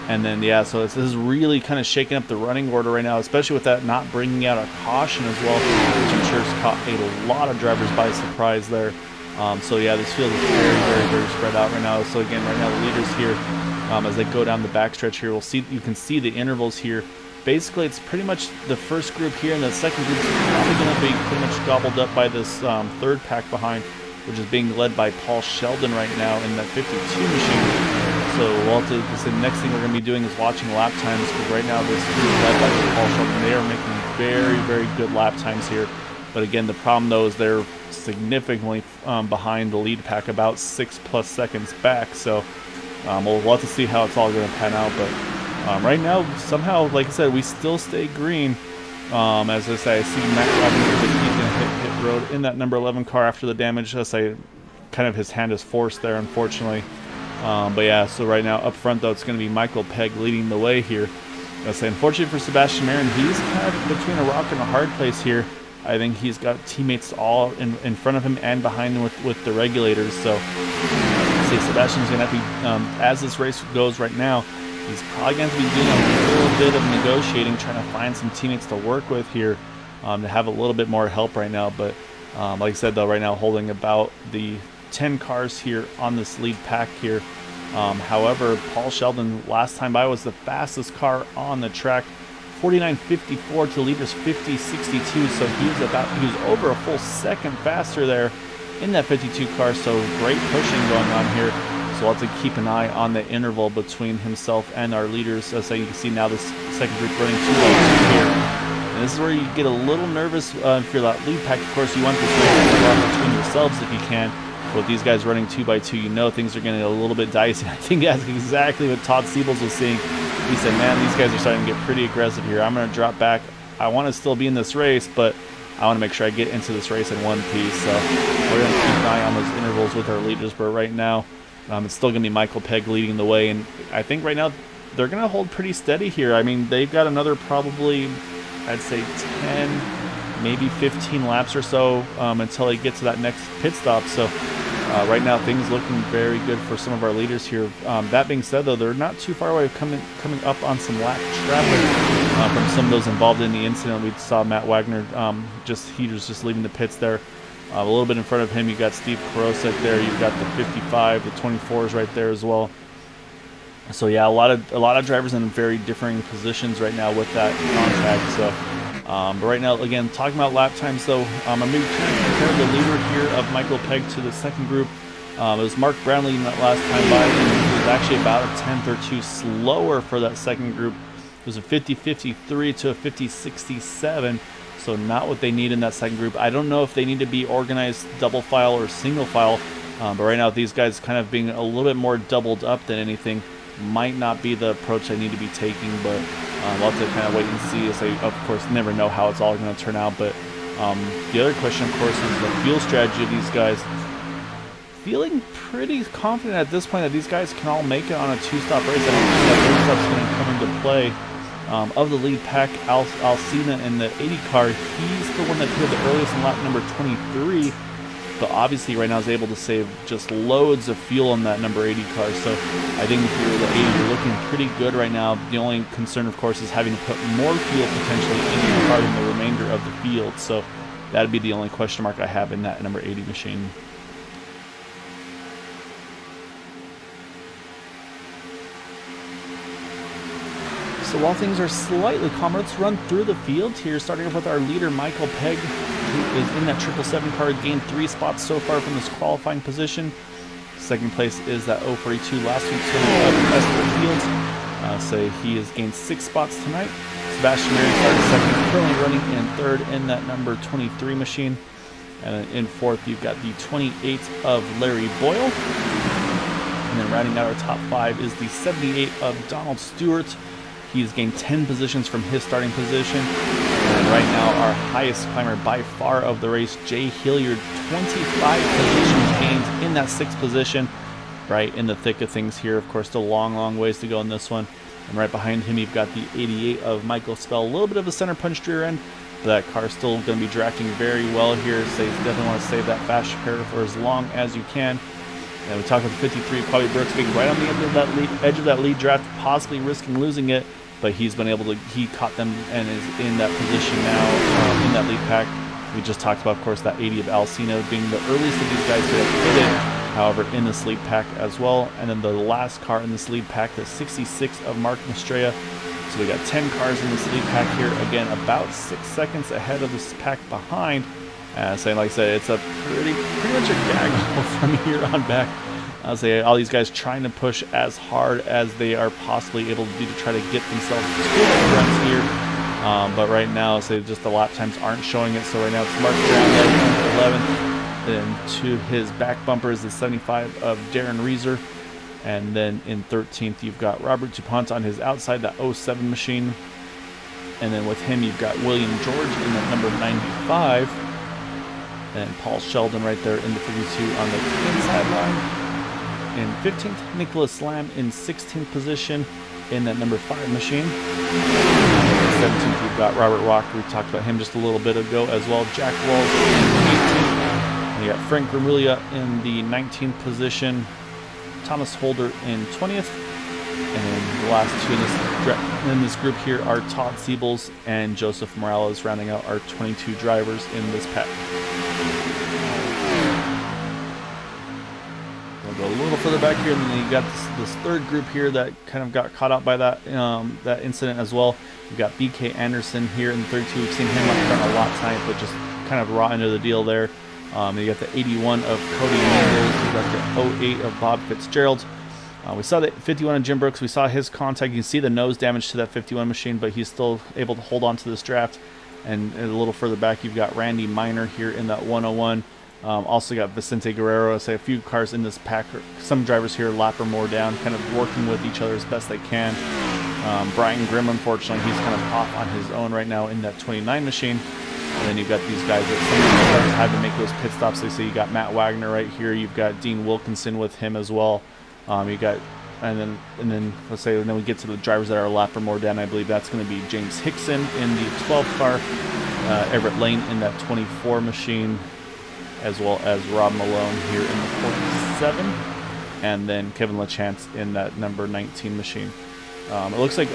[SPEAKER 1] And then, yeah, so this is really kind of shaking up the running order right now, especially with that not bringing out a caution as well, which I'm sure has caught a lot of drivers by surprise there. So, yeah, this field is very, very, very spread out right now. So, again, right now the leaders here, as they go down the backstretch here, you can see the intervals here. Basically, it's pretty much the first group here, and the second group is probably going to be pretty much gobbled up by this third pack behind, which is being led by Paul Sheldon right now in that 52 machine. So the next thing we're going to be doing is watching lap times, because right now this group led by Paul Sheldon, they are making very, very good lap times here. But again, the problem though is they're significantly behind the lead pack, about 6+ seconds back. So we'll have to see how it's all going to pan out. But right now, somehow, like I said, we still stay green. As I say, I see Matt Wagner, he's going to hit road in that number 11 car after the damage. As I say, kind of his hand is forced there, unfortunately. But yeah, so right now up front though, it's going to be Michael Pegg leading the way here. I say, unfortunately for Sebastian Marin, he's kind of between a rock and a hard place here. I think he's got teammates all in front of him and behind him with the regulators. So see, Sebastian's going to have to be, as this race goes right now, he's probably going to be doing a little bit of negotiating, trying to find some teammates to work with here, to have a little bit more help right now. But like I said though, right now holding about the 10 cars here on this lead pack here. However, Paul Sheldon last time by was the fastest car on the track, 49.54 to leaders 50.62. So he was over a full second faster there in that 52 car. So great pushing going on here. So we'll have to keep an eye on the interval between himself and our leaders. So you can see now this second group running 2 here. And this is where you get a little nervous if you're that lead pack. Of course, you want this race to go on between yourselves if you can. With these guys running 2x2, you know things are getting a little bit dicey. I think that's exactly what Todd Siebels was seeing. He said, man, these guys are starting to get pretty aggressive here. I'm going to drop back. I want to still be in this race, but I want to make sure I get into this race in one piece. So we're going to keep an eye on those intervals with our leaders. But right now, it's still going to be Michael Pegg leading the way. And I think right now they're going to hold pretty steady here. I mean, they've got another probably, I'd say 10, maybe 15 laps or so until they get to that next pit stop. So Right now, things looking very good for some of our leaders here. That being said, though, they're not too far away coming up on some lap traffic from some of those involved in the incident. We saw Matt Wagner, he was just leaving the pits there. A little bit in front of him, you got Steve Krosak there. You've got the 55, the 24s right there as well. So yeah, a lot of drivers in very differing positions right now with that contact. So, but right now, again, talking about lap times, though, I'm going to compare the leader here of Michael Pegg to the second group. It was Mark Brownlee in that last time by, and it was actually about a tenth or two slower for that second group. It was a 50-53 to a 50-67. So not what they need in that second group. I don't know if they need to be organized double file or single file, but right now these guys kind of being a little bit more doubled up than anything might not be the approach I need to be taking, but I'll have to kind of wait and see, as I, of course, never know how it's all going to turn out. But the other question, of course, is the fuel strategy of these guys. Feeling pretty confident at this point that these guys can all make it on a two-stop race. I don't think that third stop's going to come into play. Of the lead pack, Alcina in the 80 car, he's the one that hit the earliest in lap number 23, but obviously right now is able to save just loads of fuel on that number 80 car. So I think if you're the 80, you're looking pretty good right now. The only concern, of course, is having to put more fuel potentially in your car than the remainder of the field. So that'd be the only question mark I have in that number 80 machine. So while things are slightly calmer, let's run through the field here, starting off with our leader, Michael Pegg, who is in that 777 car, gained 3 spots so far from this qualifying position. Second place is that 042 last week's winner of Esther Fields. So he has gained 6 spots tonight. Sebastian Mary started second, currently running in third in that number 23 machine. And in fourth, you've got the 28 of Larry Boyle. And then rounding out our top 5 is the 78 of Donald Stewart. He's gained 10 positions from his starting position. And right now, our highest climber by far of the race, Jay Hilliard, 25 positions gained in that 6th position. Right in the thick of things here. Of course, still long ways to go in this one. And right behind him, you've got the 88 of Michael Spell. A little bit of a center punch rear end, but that car's still going to be drafting very well here. So you definitely want to save that fast repair for as long as you can. And we talked about the 53, Bobby Brooks being right on the edge of that lead draft, possibly risking losing it, but he's been able to, he caught them and is in that position now in that lead pack. We just talked about, of course, that 80 of Alcina being the earliest of these guys to have hit it, however, in this lead pack as well. And then the last car in this lead pack, the 66 of Mark Mastrella. So we got 10 cars in this lead pack here, again, about 6 seconds ahead of this pack behind. Saying, like I said, it's a pretty much a gaggle from here on back. I'll say all these guys trying to push as hard as they are possibly able to do to try to get themselves to the runs here. But right now, say just the lap times aren't showing it. So right now it's Mark Brown there, 11th, and to his back bumper is the 75 of Darren Reeser, and then in 13th you've got Robert DuPont on his outside, that 07 machine, and then with him you've got William George in the number 95. And Paul Sheldon right there in the 52 on the inside line. In 15th, Nicholas Lamb in 16th position in that number 5 machine. In 17th, we've got Robert Walker. We talked about him just a little bit ago as well. Jack Walls in 18th. And you got Frank Gramuglia in the 19th position. Thomas Holder in 20th. And then the last two in this group here are Todd Siebels and Joseph Morales, rounding out our 22 drivers in this pack. We'll go a little further back here, and then you got this third group here that kind of got caught up by that that incident as well. You've got BK Anderson here in the 32. We've seen him up front a lot tonight, but just kind of raw into the deal there. You got the 81 of Cody Mangles. You got the 08 of Bob Fitzgerald. We saw the 51 of Jim Brooks. We saw his contact. You can see the nose damage to that 51 machine, but he's still able to hold on to this draft. And a little further back, you've got Randy Miner here in that 101. Also got Vicente Guerrero. Say a few cars in this pack. Some drivers here lap or more down, kind of working with each other as best they can. Brian Grimm, unfortunately, he's kind of off on his own right now in that 29 machine. And then you've got these guys that some of these drivers had to make those pit stops. They say you got Matt Wagner right here. You've got Dean Wilkinson with him as well. You got, and then let's say, and then we get to the drivers that are a lap or more down. I believe that's going to be James Hickson in the 12 car, Everett Lane in that 24 machine, as well as Rob Malone here in the 47, and then Kevin LaChance in that number 19 machine. It looks like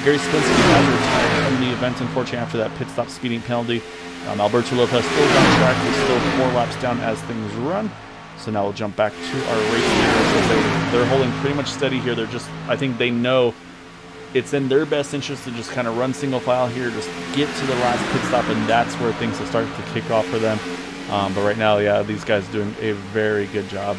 [SPEAKER 1] Gary Silpinsky has retired from the event, unfortunately, after that pit stop speeding penalty. Alberto Lopez still on track. We're still 4 laps down as things run. So now we'll jump back to our race here. They're holding pretty much steady here. They're just, I think they know it's in their best interest to just kind of run single file here, just get to the last pit stop, and that's where things will start to kick off for them. But right now, yeah, these guys are doing a very good job.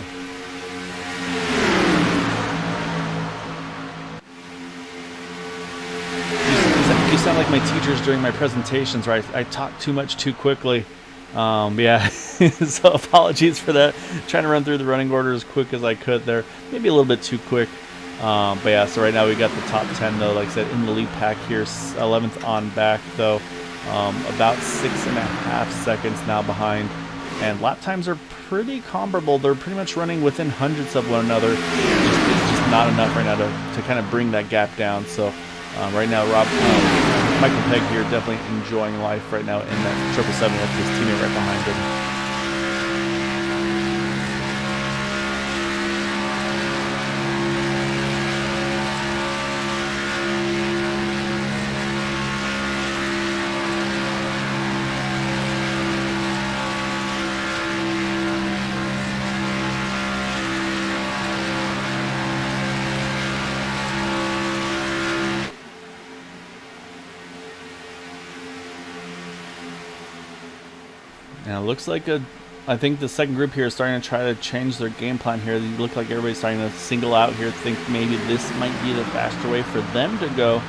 [SPEAKER 1] You sound like my teachers during my presentations, right? I talk too much too quickly. Yeah, so apologies for that. Trying to run through the running order as quick as I could there. Maybe a little bit too quick. But yeah, so right now we got the top 10 though, like I said, in the lead pack here. 11th on back though. About 6.5 seconds now behind. And lap times are pretty comparable. They're pretty much running within hundredths of one another. It's just not enough right now to kind of bring that gap down. So right now, Michael Pegg here definitely enjoying life right now in that 777 with his teammate right behind him. Now it looks like I think the second group here is starting to try to change their game plan here. They look like everybody's starting to single out here, think maybe this might be the faster way for them to go.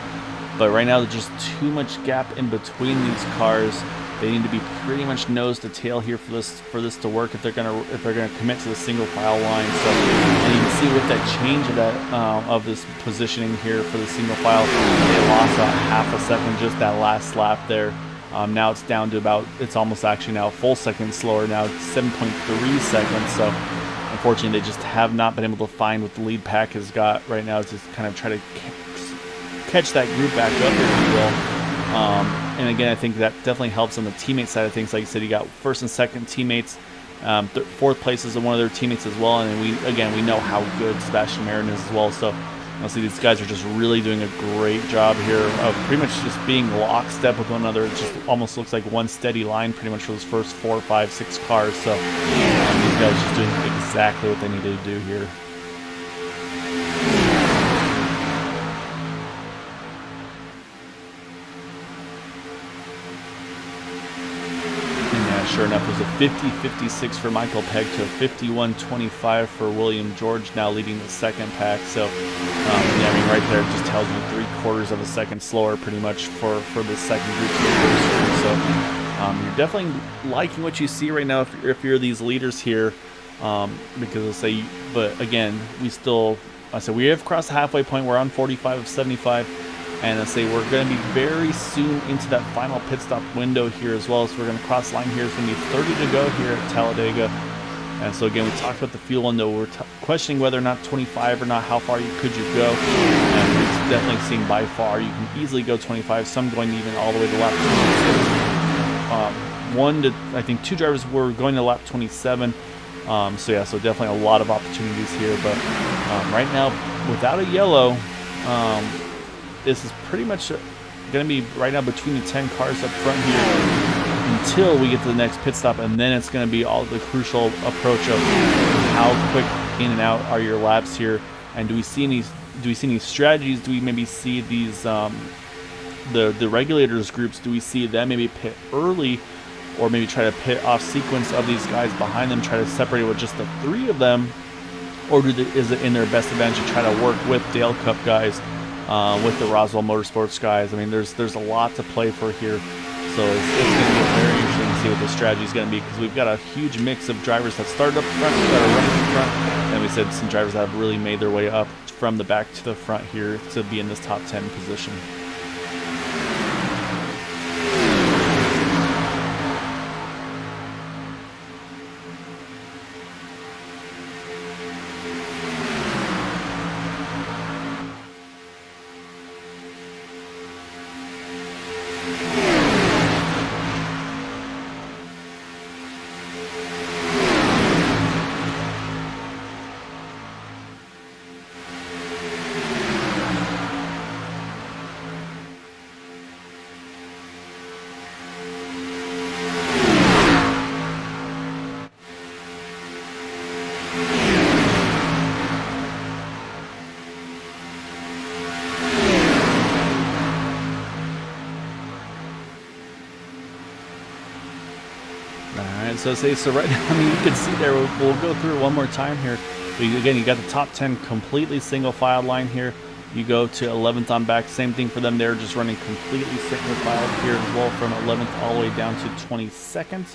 [SPEAKER 1] But right now there's just too much gap in between these cars. They need to be pretty much nose to tail here for this to work if they're gonna commit to the single file line. So and you can see with that change of this positioning here for the single file, they lost about half a second just that last lap there. Now it's down to about, it's almost actually now a full second slower now, 7.3 seconds. So unfortunately they just have not been able to find what the lead pack has got right now to kind of try to catch that group back up, if you will. And again, I think that definitely helps on the teammate side of things. Like you said, you got first and second teammates. Fourth place is one of their teammates as well. And we know how good Sebastian Marin is as well. So honestly, these guys are just really doing a great job here of pretty much just being lockstep with one another. It just almost looks like one steady line pretty much for those first 4, 5, 6 cars. So these guys just doing exactly what they needed to do here. Sure enough, it was a 50-56 for Michael Pegg to a 51-25 for William George, now leading the second pack. So, yeah, I mean, right there it just tells you 3/4 of a second slower pretty much for the second group. So, you're definitely liking what you see right now if you're these leaders here, because I say, but again, we have crossed the halfway point. We're on 45 of 75. And I say we're going to be very soon into that final pit stop window here as well. So we're going to cross line here. It's going to be 30 to go here at Talladega. And so again, we talked about the fuel window. We're questioning whether or not 25 or not, how far could you go. And it's definitely seeing by far you can easily go 25. Some going even all the way to lap 26. I think 2 drivers were going to lap 27. So yeah, so definitely a lot of opportunities here. But right now, without a yellow, this is pretty much going to be right now between the 10 cars up front here until we get to the next pit stop, and then it's going to be all the crucial approach of how quick in and out are your laps here, and do we see any strategies? Do we maybe see these the regulators groups? Do we see them maybe pit early, or maybe try to pit off sequence of these guys behind them, try to separate it with just the 3 of them, or is it in their best advantage to try to work with Dale Cup guys? With the Roswell Motorsports guys. I mean, there's a lot to play for here, so it's going to be very interesting to see what the strategy is going to be, because we've got a huge mix of drivers that started up front, that are running in front, and we said some drivers that have really made their way up from the back to the front here to be in this top 10 position. So right now, I mean, you can see there, we'll go through it one more time here. But again, you got the top 10 completely single file line here. You go to 11th on back, same thing for them. They're just running completely single file here as well, from 11th all the way down to 22nd.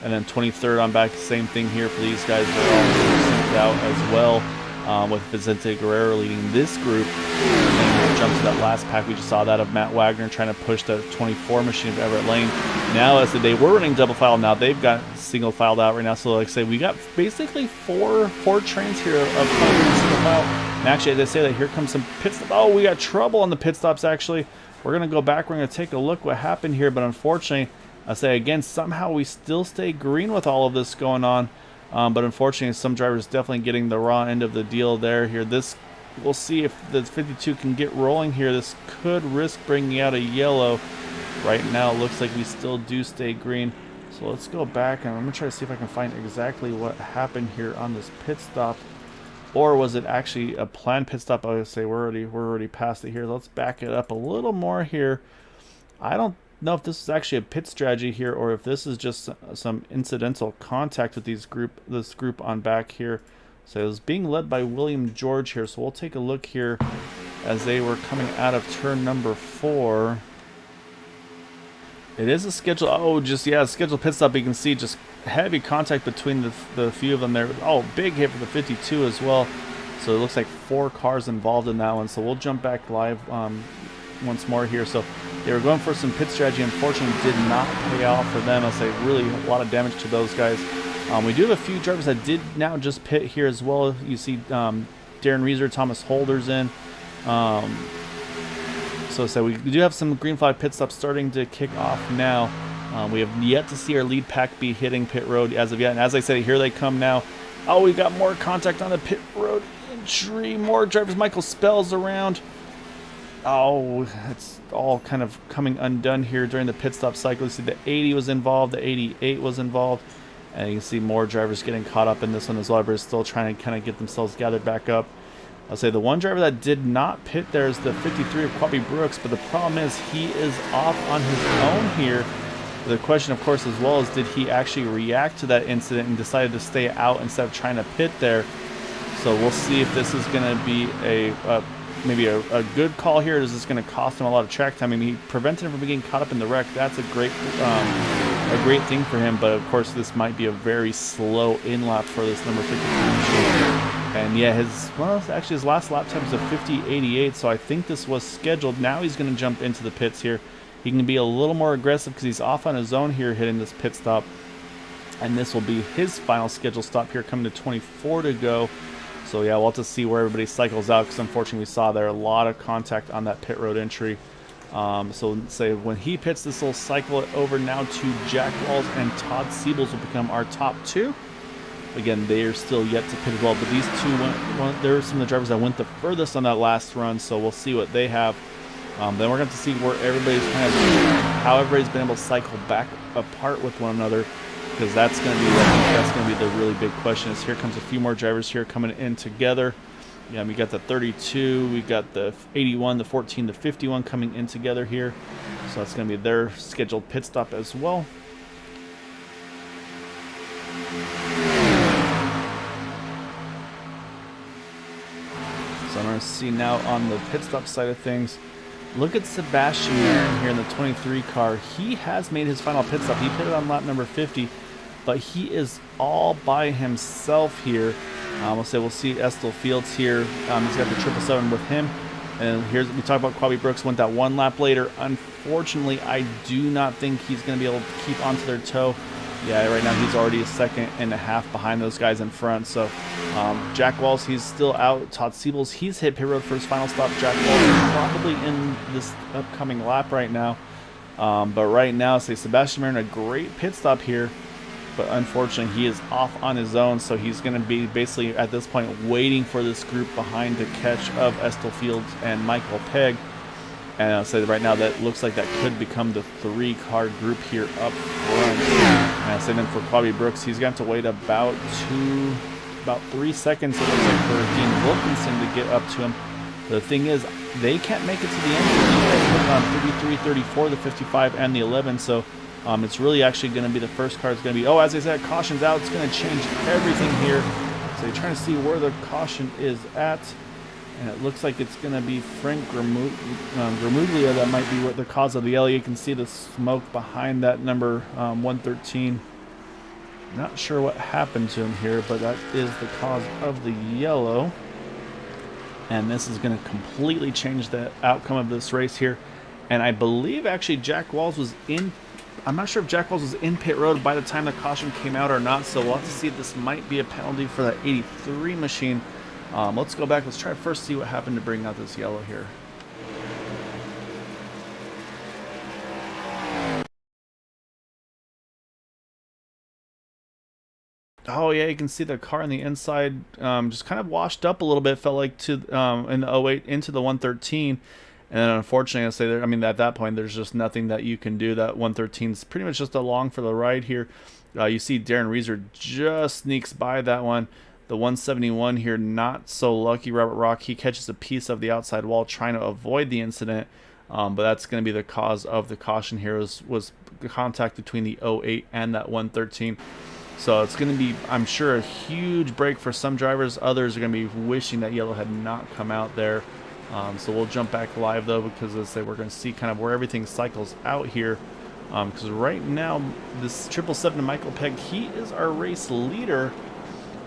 [SPEAKER 1] And then 23rd on back, same thing here for these guys. They're all synced out as well, with Vicente Guerrero leading this group. And then we'll jump to that last pack. We just saw that of Matt Wagner trying to push the 24 machine of Everett Lane. Now, as they were running double file, now they've got single filed out right now. So like I say, we got basically four trains here of single file. And actually, they say that here comes some pit stops. Oh, we got trouble on the pit stops, actually. We're going to go back. We're going to take a look what happened here. But unfortunately, I say again, somehow we still stay green with all of this going on. But unfortunately, some drivers definitely getting the raw end of the deal there. Here, we'll see if the 52 can get rolling here. This could risk bringing out a yellow. Right now, it looks like we still do stay green. So let's go back, and I'm going to try to see if I can find exactly what happened here on this pit stop. Or was it actually a planned pit stop? I would say we're already past it here. Let's back it up a little more here. I don't know if this is actually a pit strategy here, or if this is just some incidental contact with this group on back here. So it was being led by William George here. So we'll take a look here as they were coming out of turn number 4. It is a schedule. Oh, scheduled pit stop. You can see just heavy contact between the few of them there. Oh, big hit for the 52 as well. So it looks like 4 cars involved in that one. So we'll jump back live once more here. So they were going for some pit strategy. Unfortunately, did not pay off for them. I'll say really a lot of damage to those guys. We do have a few drivers that did now just pit here as well. You see Darren Reeser, Thomas Holder's in. So we do have some green flag pit stops starting to kick off now. We have yet to see our lead pack be hitting pit road as of yet. And as I said, here they come now. Oh, we got more contact on the pit road entry. More drivers. Michael Spell's around. Oh, it's all kind of coming undone here during the pit stop cycle. You see the 80 was involved. The 88 was involved. And you can see more drivers getting caught up in this one as well. Everybody's still trying to kind of get themselves gathered back up. I'll say the one driver that did not pit there is the 53 of Quabi Brooks, but the problem is he is off on his own here. The question, of course, as well is, did he actually react to that incident and decided to stay out instead of trying to pit there? So we'll see if this is going to be maybe a good call here. Is this going to cost him a lot of track time? I mean, he prevented him from getting caught up in the wreck. That's a great thing for him. But of course, this might be a very slow in lap for this number 53 machine. And yeah, his last lap time was a 50.88, so I think this was scheduled. Now he's going to jump into the pits here. He can be a little more aggressive because he's off on his own here hitting this pit stop. And this will be his final scheduled stop here, coming to 24 to go. So yeah, we'll have to see where everybody cycles out, because unfortunately we saw there a lot of contact on that pit road entry. So say when he pits, this will cycle it over now to Jack Walls and Todd Siebels will become our top 2. Again, they are still yet to pit as well, but these two there are some of the drivers that went the furthest on that last run, so we'll see what they have. Then we're going to see where how everybody's been able to cycle back apart with one another, because that's going to be the really big question. Is here comes a few more drivers here coming in together. Yeah, we got the 32, we got the 81, the 14, the 51 coming in together here, so that's going to be their scheduled pit stop as well. So I'm going to see now on the pit stop side of things. Look at Sebastian Marin here in the 23 car. He has made his final pit stop. He pitted on lap number 50, but he is all by himself here. We'll see Estill Fields here. He's got the 777 with him. And here's we talk about Quabi Brooks, went that one lap later. Unfortunately, I do not think he's going to be able to keep onto their toe. Yeah, right now he's already a second and a half behind those guys in front. So Jack Walls, he's still out. Todd Siebels, he's hit pit road for his final stop. Jack Walls is probably in this upcoming lap right now. But right now, say Sebastian Marin, a great pit stop here. But unfortunately, he is off on his own. So he's going to be basically at this point waiting for this group behind to catch of Estill Fields and Michael Pegg. And I'll say right now that looks like that could become the 3-car group here up front. And I'll say then for Quabi Brooks, he's going to have to wait about 3 seconds, it looks like, for Dean Wilkinson to get up to him. The thing is, they can't make it to the end. These guys put on 33, 34, the 55, and the 11. So It's really actually going to be the first car is going to be, oh, as I said, caution's out. It's going to change everything here. So you're trying to see where the caution is at. And it looks like it's going to be Frank Gramuglia. That might be what the cause of the yellow. You can see the smoke behind that number 113. Not sure what happened to him here, but that is the cause of the yellow. And this is going to completely change the outcome of this race here. And I believe actually Jack Walls was in, I'm not sure if Jack Walls was in pit road by the time the caution came out or not. So we'll have to see if this might be a penalty for that 83 machine. Let's go back. Let's try to first see what happened to bring out this yellow here. Oh yeah, you can see the car on the inside just kind of washed up a little bit. Felt like to in the 08 into the 113, and then unfortunately, I say there. I mean, at that point, there's just nothing that you can do. That 113 is pretty much just along for the ride here. You see Darren Reeser just sneaks by that one. The 171 here, not so lucky. Robert Rock, he catches a piece of the outside wall trying to avoid the incident, but that's going to be the cause of the caution here. Was the contact between the 08 and that 113. So it's going to be, I'm sure, a huge break for some drivers. Others are going to be wishing that yellow had not come out there. So we'll jump back live, though, because as I say, we're going to see kind of where everything cycles out here. Because right now, this 777 Michael Pegg, he is our race leader.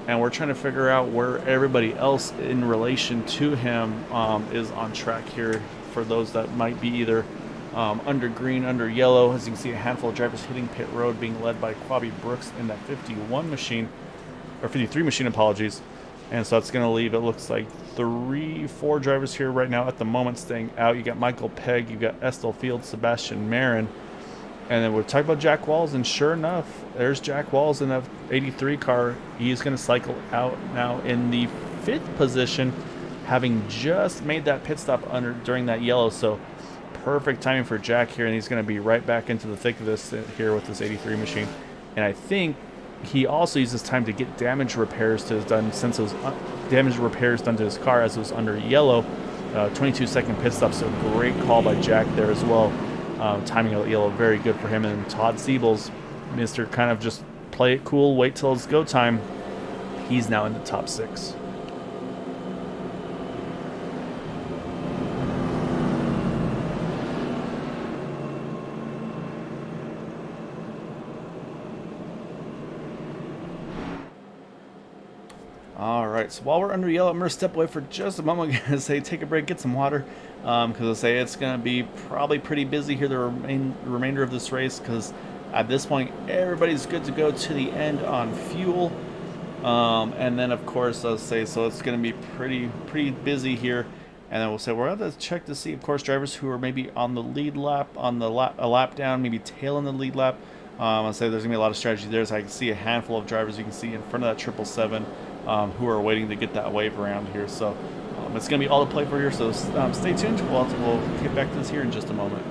[SPEAKER 1] And we're trying to figure out where everybody else in relation to him is on track here for those that might be either under green, under yellow. As you can see, a handful of drivers hitting pit road being led by Quabi Brooks in that 51 machine, or 53 machine, apologies. And so that's going to leave, it looks like 4 drivers here right now at the moment staying out. You got Michael Pegg, you got Estelle Field, Sebastian Marin. And then we're talking about Jack Walls, and sure enough, there's Jack Walls in that 83 car. He's going to cycle out now in the 5th position, having just made that pit stop during that yellow. So perfect timing for Jack here, and he's going to be right back into the thick of this here with this 83 machine. And I think he also used this time to get damage repairs to his done, since it was damage repairs done to his car as it was under yellow. 22-second pit stop, so great call by Jack there as well. Timing out yellow, very good for him. And Todd Siebels, Mr. kind of just play it cool, wait till it's go time. He's now in the top 6. Alright, so while we're under yellow, I'm going to step away for just a moment. I'm going to say take a break, get some water, because I say it's going to be probably pretty busy here the remainder of this race, because at this point everybody's good to go to the end on fuel. And then of course, I'll say, so it's going to be pretty busy here. And then we'll say we're going to check to see, of course, drivers who are maybe on the lead lap, on the a lap down, maybe tailing the lead lap. I'll say there's going to be a lot of strategy there. So I can see a handful of drivers you can see in front of that 777 who are waiting to get that wave around here. So it's going to be all to play for here. So stay tuned. We'll get back to this here in just a moment.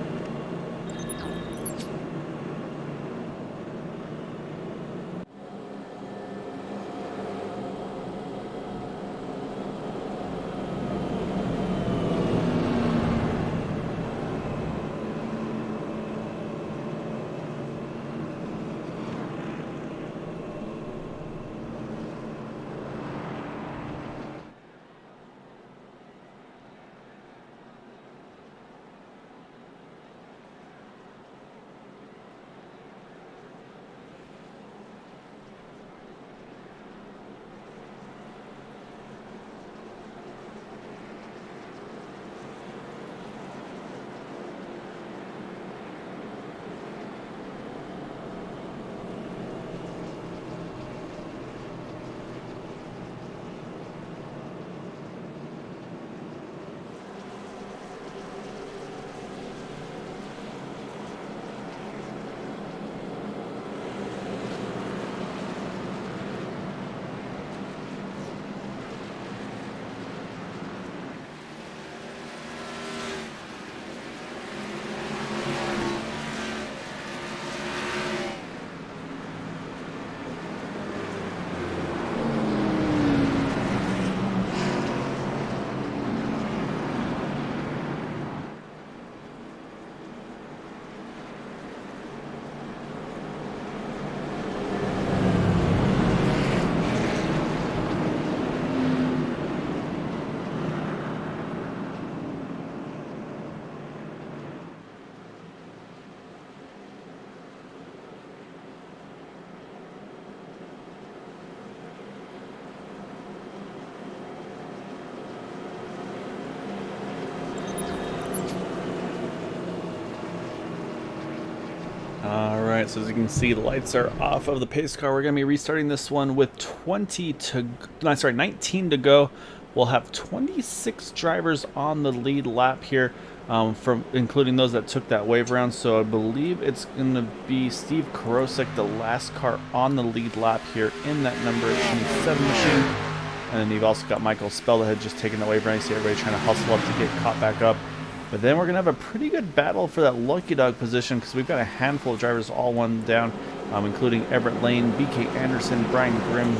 [SPEAKER 1] Alright, so as you can see, the lights are off of the pace car. We're going to be restarting this one with 19 to go. We'll have 26 drivers on the lead lap here, from including those that took that wave round. So I believe it's going to be Steve Krosak, the last car on the lead lap here in that number 27 machine. And then you've also got Michael Spell ahead just taking the wave round. You see everybody trying to hustle up to get caught back up. But then we're going to have a pretty good battle for that lucky dog position because we've got a handful of drivers all one down, including Everett Lane, BK Anderson, Brian Grimm,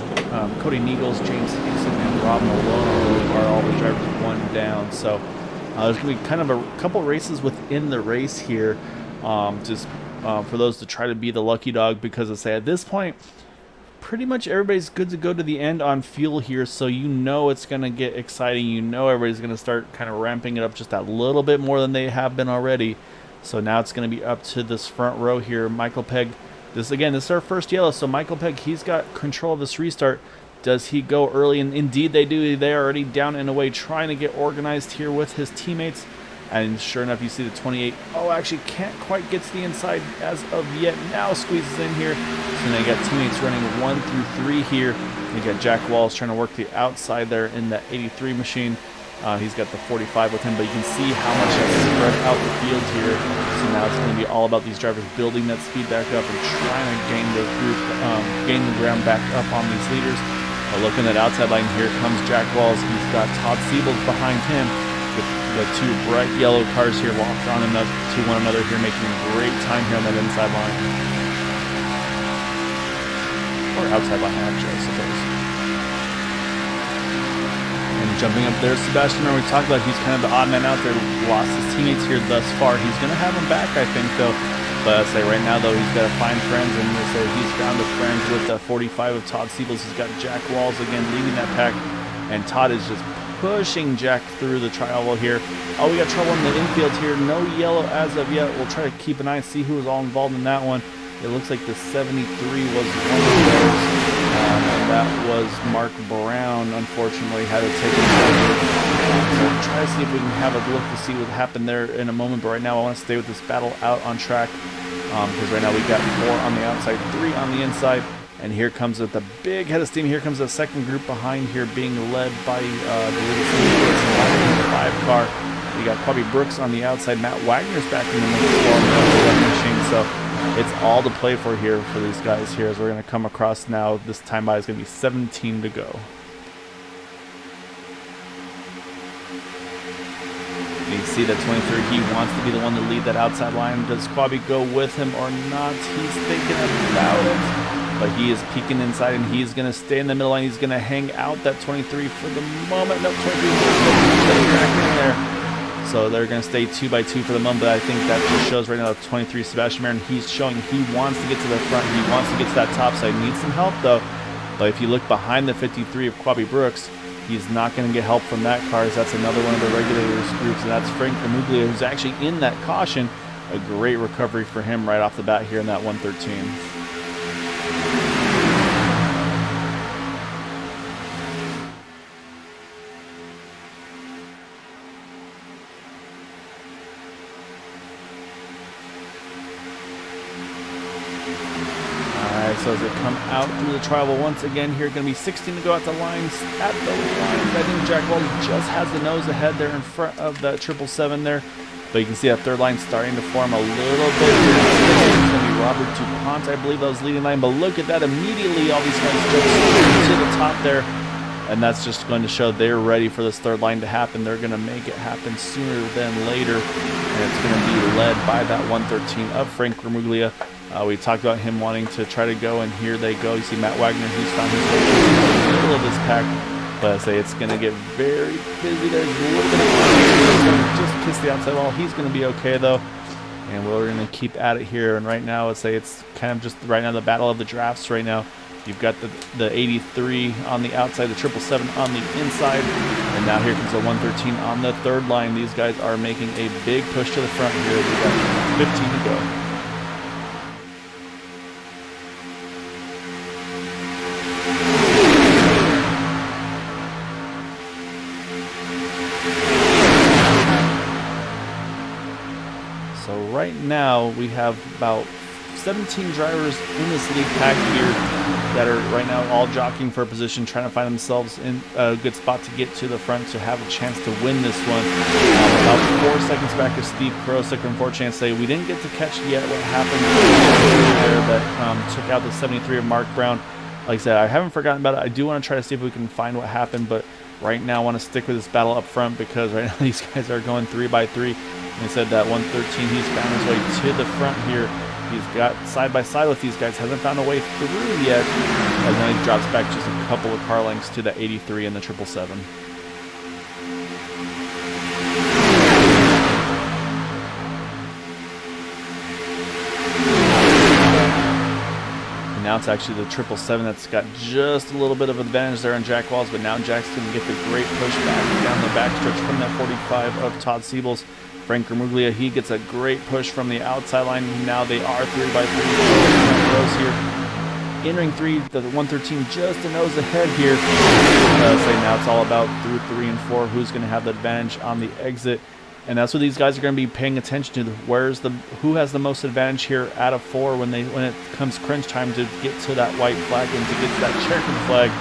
[SPEAKER 1] Cody Neagles, James Hickson, and Rob Malone are all the drivers one down. So there's going to be kind of a couple races within the race here, for those to try to be the lucky dog, because I say at this point, pretty much everybody's good to go to the end on fuel here, so you know it's going to get exciting. You know everybody's going to start kind of ramping it up just that little bit more than they have been already. So now it's going to be up to this front row here. Michael Pegg, this is our first yellow, so Michael Pegg, he's got control of this restart. Does he go early? And indeed they do. They're already down and away trying to get organized here with his teammates. And sure enough, you see the 28. Oh, actually can't quite get to the inside as of yet. Now squeezes in here. So now you got teammates running 1 through 3 here. You got Jack Walls trying to work the outside there in that 83 machine. He's got the 45 with him, but you can see how much has spread out the field here. So now it's going to be all about these drivers building that speed back up and trying to gain the group, gain the ground back up on these leaders. Looking at outside line, here comes Jack Walls. He's got Todd Siebel behind him. The two bright yellow cars here locked on to one another here, making great time here on that inside line. Or outside line, actually, I suppose. And jumping up there, Sebastian, we talked about, he's kind of the odd man out there. Lost his teammates here thus far. He's going to have them back, I think, though. But I say right now, though, he's got to find friends, and they say he's found a friend with the 45 of Todd Siebels. He's got Jack Walls again leading that pack, and Todd is just pushing Jack through the tri-oval here. Oh, we got trouble in the infield here. No yellow as of yet. We'll try to keep an eye and see who was all involved in that one. It looks like the 73 was one of those. And that was Mark Brown, unfortunately, had to take it down. So we'll try to see if we can have a look to see what happened there in a moment. But right now, I want to stay with this battle out on track, because right now we got 4 on the outside, 3 on the inside. And here comes with the big head of steam. Here comes the second group behind here, being led by the 5 car. We got Quabi Brooks on the outside. Matt Wagner's back in the machine. So it's all to play for here for these guys here, as we're going to come across now. This time by is going to be 17 to go. You see that 23, he wants to be the one to lead that outside line. Does Quabi go with him or not? He's thinking about it. But he is peeking inside, and he's going to stay in the middle line. He's going to hang out that 23 for the moment. No, 23 back in there. So they're going to stay 2 by 2 for the moment. But I think that just shows right now that 23 Sebastian Marin, he's showing he wants to get to the front. He wants to get to that top side. Needs some help, though. But if you look behind the 53 of Quabi Brooks, he's not going to get help from that car, as that's another one of the regulators groups, and that's Frank Camuglia, who's actually in that caution. A great recovery for him right off the bat here in that 113. So as they come out through the tri-oval once again here, going to be 16 to go at the lines. I think Jack Walls just has the nose ahead there in front of that 777 there. But you can see that third line starting to form a little bit. It's going to be Robert DuPont, I believe, that was leading line. But look at that, immediately all these guys jump to the top there. And that's just going to show they're ready for this third line to happen. They're going to make it happen sooner than later. And it's going to be led by that 113 of Frank Ramuglia. We talked about him wanting to try to go, and here they go. You see Matt Wagner, he's found his way in the middle of this pack. But I say it's going to get very busy. There's a little bit of just kiss the outside wall. He's going to be okay, though. And we're going to keep at it here. And right now, let's say it's kind of just right now the battle of the drafts right now. You've got the 83 on the outside, the 777 on the inside. And now here comes the 113 on the third line. These guys are making a big push to the front here. We've got 15 to go. So right now we have about 17 drivers in this lead pack here that are right now all jockeying for a position, trying to find themselves in a good spot to get to the front to have a chance to win this one. About 4 seconds back of Steve Krosak. Unfortunately, say we didn't get to catch yet what happened there that took out the 73 of Mark Brown. Like I said, I haven't forgotten about it. I do want to try to see if we can find what happened, but right now I want to stick with this battle up front because right now these guys are going 3 by 3. And they said that 113, he's found his way to the front here. He's got side by side with these guys, hasn't found a way through yet. And then he drops back just a couple of car lengths to the 83 and the 777. Now it's actually the 777 that's got just a little bit of advantage there on Jack Walls, but now Jack's going to get the great push back down the backstretch from that 45 of Todd Siebel's. Frank Gramuglia, he gets a great push from the outside line. Now they are 3 by 3 rows here. Entering 3, the 113 just a nose ahead here. Say now it's all about through 3 and 4, who's going to have the advantage on the exit. And that's what these guys are going to be paying attention to. Who has the most advantage here out of 4 when it comes crunch time to get to that white flag and to get to that Cherokee flag.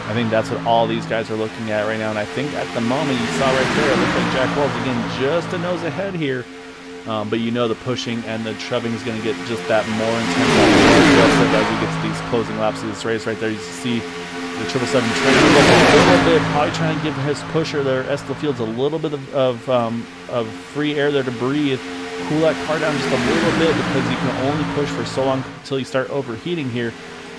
[SPEAKER 1] I think that's what all these guys are looking at right now. And I think at the moment you saw right there, it looks like Jack Wells again just a nose ahead here. But you know the pushing and the shoving is going to get just that more intense as we get to these closing laps of this race right there. You see the 777 trying to look a little bit, probably trying to give his pusher there, Estel Fields, a little bit of free air there to breathe, cool that car down just a little bit because you can only push for so long until you start overheating here.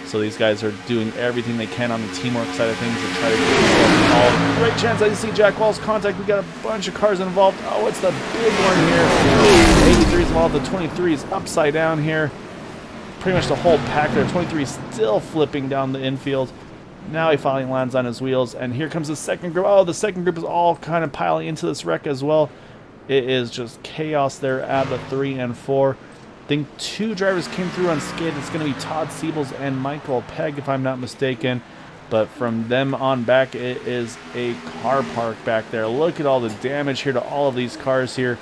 [SPEAKER 1] So these guys are doing everything they can on the teamwork side of things to try to get themselves all. Great chance. I see Jack Wall's contact. We got a bunch of cars involved. Oh, it's the big one here. 83 is involved. The 23 is upside down here. Pretty much the whole pack there. 23 is still flipping down the infield. Now he finally lands on his wheels, and here comes the second group. Oh, the second group is all kind of piling into this wreck as well. It is just chaos there at the 3 and 4. I think 2 drivers came through unscathed. It's going to be Todd Siebels and Michael Pegg, if I'm not mistaken. But from them on back, it is a car park back there. Look at all the damage here to all of these cars here.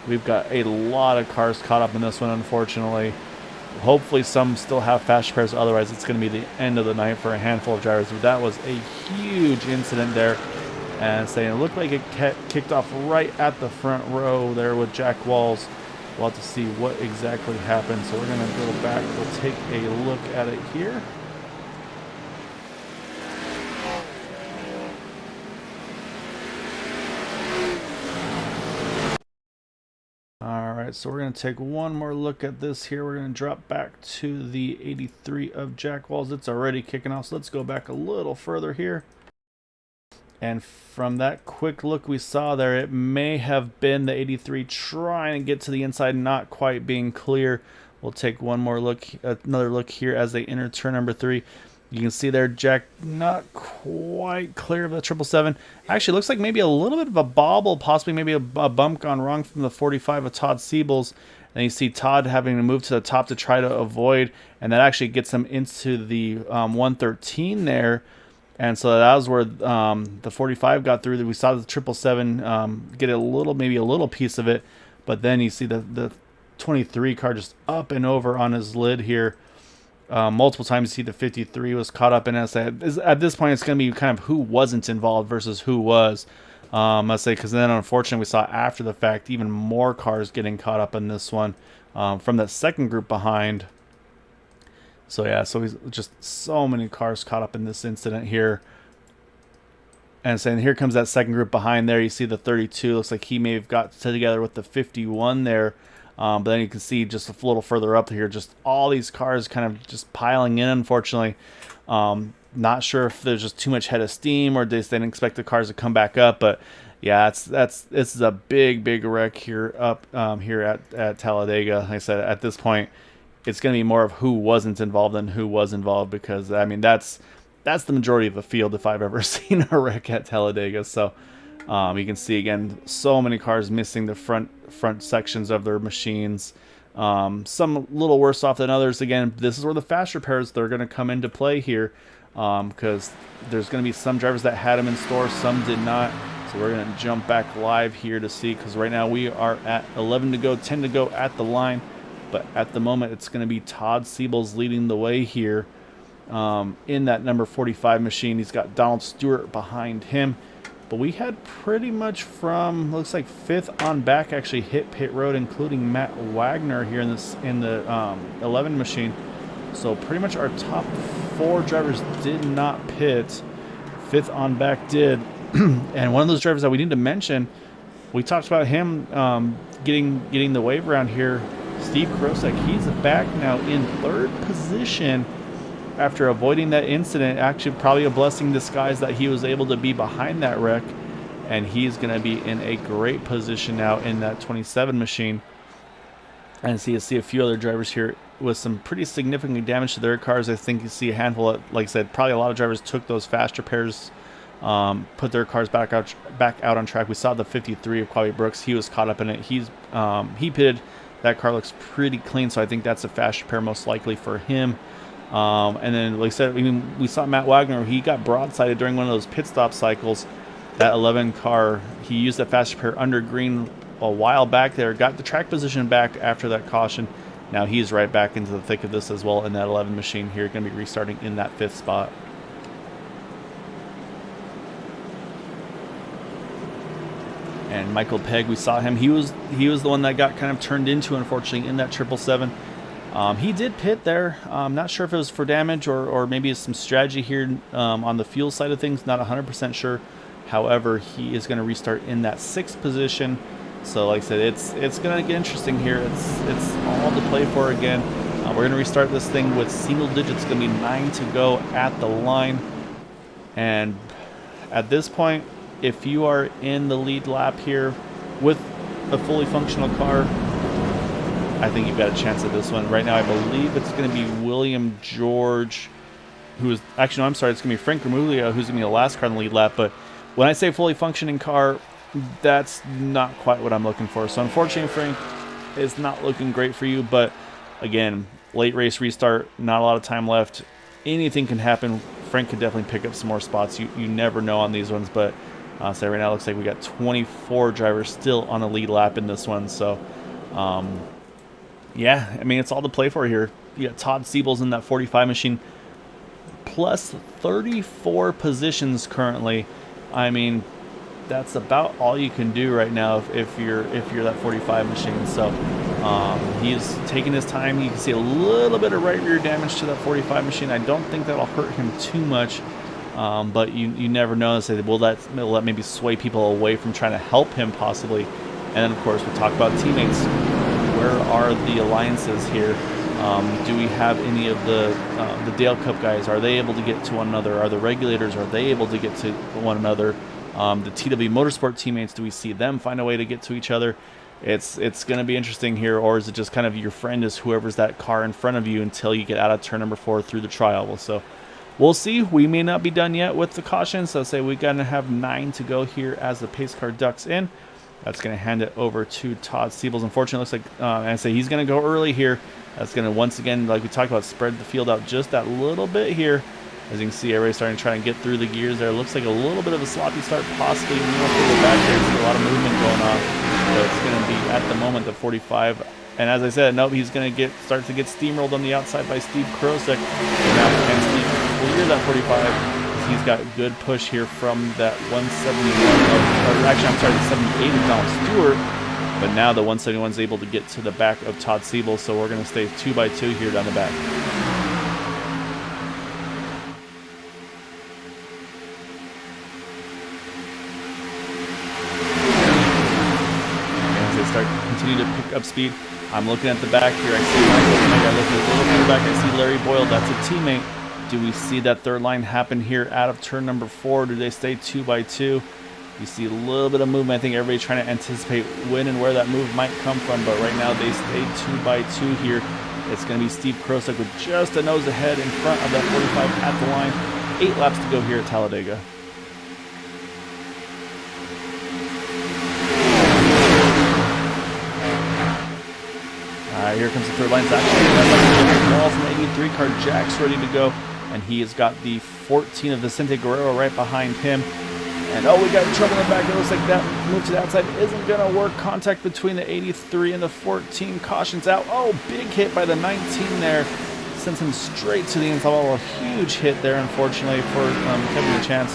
[SPEAKER 1] We've got a lot of cars caught up in this one, unfortunately. Hopefully some still have fast repairs, otherwise it's going to be the end of the night for a handful of drivers. But that was a huge incident there, and saying it looked like it kicked off right at the front row there with Jack Walls. We'll have to see what exactly happened, so we're going to go back. We'll take a look at it here. Alright, so we're going to take one more look at this here. We're going to drop back to the 83 of Jack Walls. It's already kicking off, so let's go back a little further here. And from that quick look we saw there, it may have been the 83 trying to get to the inside, not quite being clear. We'll take one more look, another look here as they enter turn number 3. You can see there, Jack not quite clear of the 777. Actually, looks like maybe a little bit of a bobble, possibly maybe a bump gone wrong from the 45 of Todd Siebels. And you see Todd having to move to the top to try to avoid, and that actually gets him into the 113 there. And so that was where the 45 got through. We saw the 777 get maybe a little piece of it, but then you see the 23 car just up and over on his lid here. Multiple times you see the 53 was caught up in it. At this point, it's going to be kind of who wasn't involved versus who was. Let's say, because then unfortunately we saw after the fact even more cars getting caught up in this one from that second group behind. So yeah, so he's just so many cars caught up in this incident here. And saying here comes that second group behind there. You see the 32. Looks like he may have got together with the 51 there. But then you can see just a little further up here, just all these cars kind of just piling in, unfortunately. Not sure if there's just too much head of steam or they didn't expect the cars to come back up. But yeah, this is a big wreck here here at Talladega. Like I said, at this point, it's going to be more of who wasn't involved than who was involved, because I mean that's the majority of the field if I've ever seen a wreck at Talladega. So you can see again so many cars missing the front sections of their machines. Some a little worse off than others. Again, this is where the fast repairs they're going to come into play here, because there's going to be some drivers that had them in store, some did not. So we're going to jump back live here to see, because right now we are at 11 to go, 10 to go at the line. But at the moment, it's going to be Todd Siebel's leading the way here in that number 45 machine. He's got Donald Stewart behind him. But we had pretty much from, looks like 5th on back actually hit pit road, including Matt Wagner here in the 11 machine. So pretty much our top 4 drivers did not pit. 5th on back did. And one of those drivers that we need to mention, we talked about him getting the wave around here, Steve Krosak. He's back now in 3rd position after avoiding that incident. Actually, probably a blessing in disguise that he was able to be behind that wreck. And he's going to be in a great position now in that 27 machine. And so you see a few other drivers here with some pretty significant damage to their cars. I think you see a handful of, like I said, probably a lot of drivers took those fast repairs, put their cars back out on track. We saw the 53 of Quavi Brooks. He was caught up in it. He pitted. That car looks pretty clean, so I think that's a fast repair most likely for him. And then, like I said, we saw Matt Wagner. He got broadsided during one of those pit stop cycles. That 11 car, he used that fast repair under green a while back there, got the track position back after that caution. Now he's right back into the thick of this as well in that 11 machine here, going to be restarting in that 5th spot. And Michael Pegg, we saw him. He was the one that got kind of turned into, unfortunately, in that 777. He did pit there. I'm not sure if it was for damage or maybe some strategy here on the fuel side of things. Not 100% sure. However, he is going to restart in that 6th position. So, like I said, it's going to get interesting here. It's all to play for again. We're going to restart this thing with single digits. It's going to be 9 to go at the line. And at this point, if you are in the lead lap here with a fully functional car, I think you've got a chance at this one. Right now, I believe it's going to be William George, who is actually, no, I'm sorry, it's going to be Frank Gramuglia, who's going to be the last car in the lead lap. But when I say fully functioning car, that's not quite what I'm looking for. So unfortunately, Frank, it's not looking great for you. But again, late race restart, not a lot of time left. Anything can happen. Frank could definitely pick up some more spots. You never know on these ones. But so right now, it looks like we got 24 drivers still on the lead lap in this one. So yeah, I mean, it's all to play for here. You got Todd Siebel's in that 45 machine, plus 34 positions currently. I mean, that's about all you can do right now if you're that 45 machine. So he's taking his time. You can see a little bit of right rear damage to that 45 machine. I don't think that'll hurt him too much, but you never know. Say, will that maybe sway people away from trying to help him possibly? And then, of course, we talk about teammates. Where are the alliances here? Do we have any of the Dale Cup guys? Are they able to get to one another? Are the regulators, are they able to get to one another? The TW Motorsport teammates, do we see them find a way to get to each other? It's going to be interesting here, or is it just kind of your friend is whoever's that car in front of you until you get out of turn number 4 through the trial? So we'll see. We may not be done yet with the cautions. So say we're going to have 9 to go here as the pace car ducks in. That's going to hand it over to Todd Siebels. Unfortunately, it looks like, I say he's going to go early here. That's going to, once again, like we talked about, spread the field out just that little bit here. As you can see, everybody's starting to try and get through the gears there. Looks like a little bit of a sloppy start, possibly. You know, the back there, there's a lot of movement going on. So it's going to be, at the moment, the 45. And as I said, nope, he's going to start to get steamrolled on the outside by Steve Krosak. And Steve clears that 45. He's got good push here from that 171, or actually, I'm sorry, the 78 of Donald Stewart. But now the 171 is able to get to the back of Todd Siebel, so we're going to stay 2 by 2 here down the back. And as they start continue to pick up speed, I'm looking at the back here. I see Michael Pegg. I look a little further back. I see Larry Boyle. That's a teammate. Do we see that third line happen here out of turn number 4? Do they stay 2 by 2? You see a little bit of movement. I think everybody's trying to anticipate when and where that move might come from. But right now they stay 2 by 2 here. It's going to be Steve Krosak with just a nose ahead in front of that 45 at the line. 8 laps to go here at Talladega. All right, here comes the third line. It's actually the wall from the 83 car. Jack's ready to go. And he has got the 14 of Vicente Guerrero right behind him. And oh, we got trouble in the back. It looks like that move to the outside isn't going to work. Contact between the 83 and the 14. Cautions out. Oh, big hit by the 19 there. Sends him straight to the inside wall. A huge hit there, unfortunately, for Kevin Chance.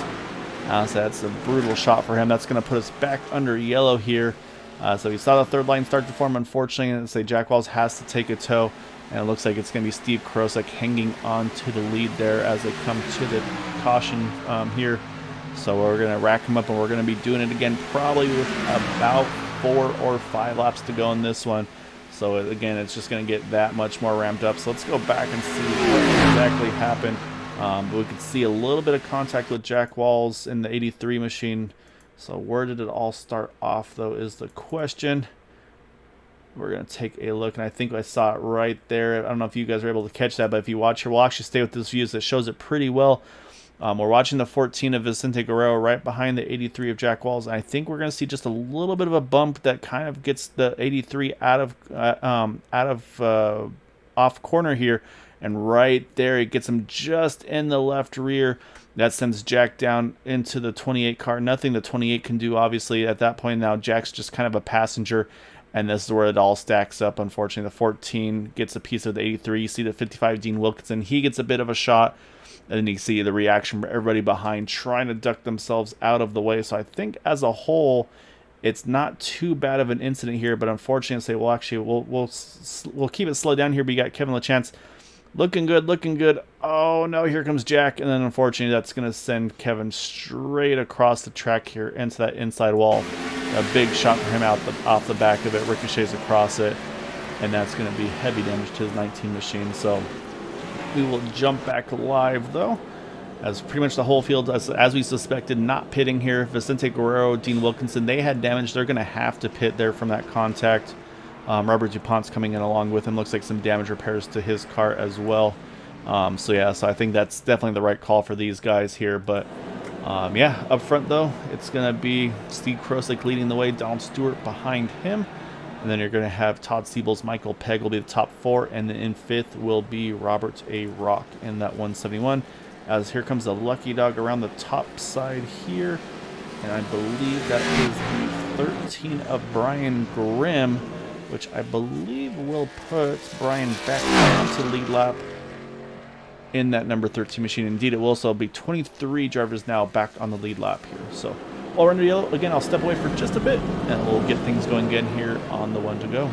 [SPEAKER 1] So that's a brutal shot for him. That's going to put us back under yellow here. So we saw the third line start to form, unfortunately, and say Jack Walls has to take a tow. And it looks like it's going to be Steve Krosak hanging on to the lead there as they come to the caution here. So we're going to rack him up, and we're going to be doing it again probably with about 4 or 5 laps to go in this one. So again, it's just going to get that much more ramped up. So let's go back and see what exactly happened. But we could see a little bit of contact with Jack Walls in the 83 machine. So where did it all start off, though, is the question. We're going to take a look, and I think I saw it right there. I don't know if you guys are able to catch that, but if you watch here, we'll actually stay with this view that shows it pretty well. We're watching the 14 of Vicente Guerrero right behind the 83 of Jack Walls, and I think we're going to see just a little bit of a bump that kind of gets the 83 out of off corner here, and right there it gets him just in the left rear. That sends Jack down into the 28 car. Nothing the 28 can do, obviously, at that point. Now Jack's just kind of a passenger, and this is where it all stacks up. Unfortunately, the 14 gets a piece of the 83. You see the 55 Dean Wilkinson. He gets a bit of a shot. And then you see the reaction from everybody behind trying to duck themselves out of the way. So I think as a whole, it's not too bad of an incident here. But unfortunately, say, well, actually, we'll keep it slow down here. But you got Kevin LaChance looking good, looking good. Oh, no, here comes Jack. And then unfortunately, that's going to send Kevin straight across the track here into that inside wall. A big shot for him off the back of it, ricochets across it. And that's going to be heavy damage to the 19 machine. So we will jump back live, though, as pretty much the whole field, as we suspected, not pitting here. Vicente Guerrero, Dean Wilkinson, they had damage. They're going to have to pit there from that contact. Robert DuPont's coming in along with him. Looks like some damage repairs to his car as well. So I think that's definitely the right call for these guys here. But yeah, up front, though, it's going to be Steve Krosak leading the way, Donald Stewart behind him. And then you're going to have Todd Siebels, Michael Pegg will be the top 4. And then in 5th will be Robert A. Rock in that 171. As here comes the Lucky Dog around the top side here. And I believe that is the 13 of Brian Grimm, which I believe will put Brian back down to lead lap in that number 13 machine. Indeed, it will. So it'll be 23 drivers now back on the lead lap here. So while we're under yellow, again, I'll step away for just a bit, and we'll get things going again here on the 1 to go.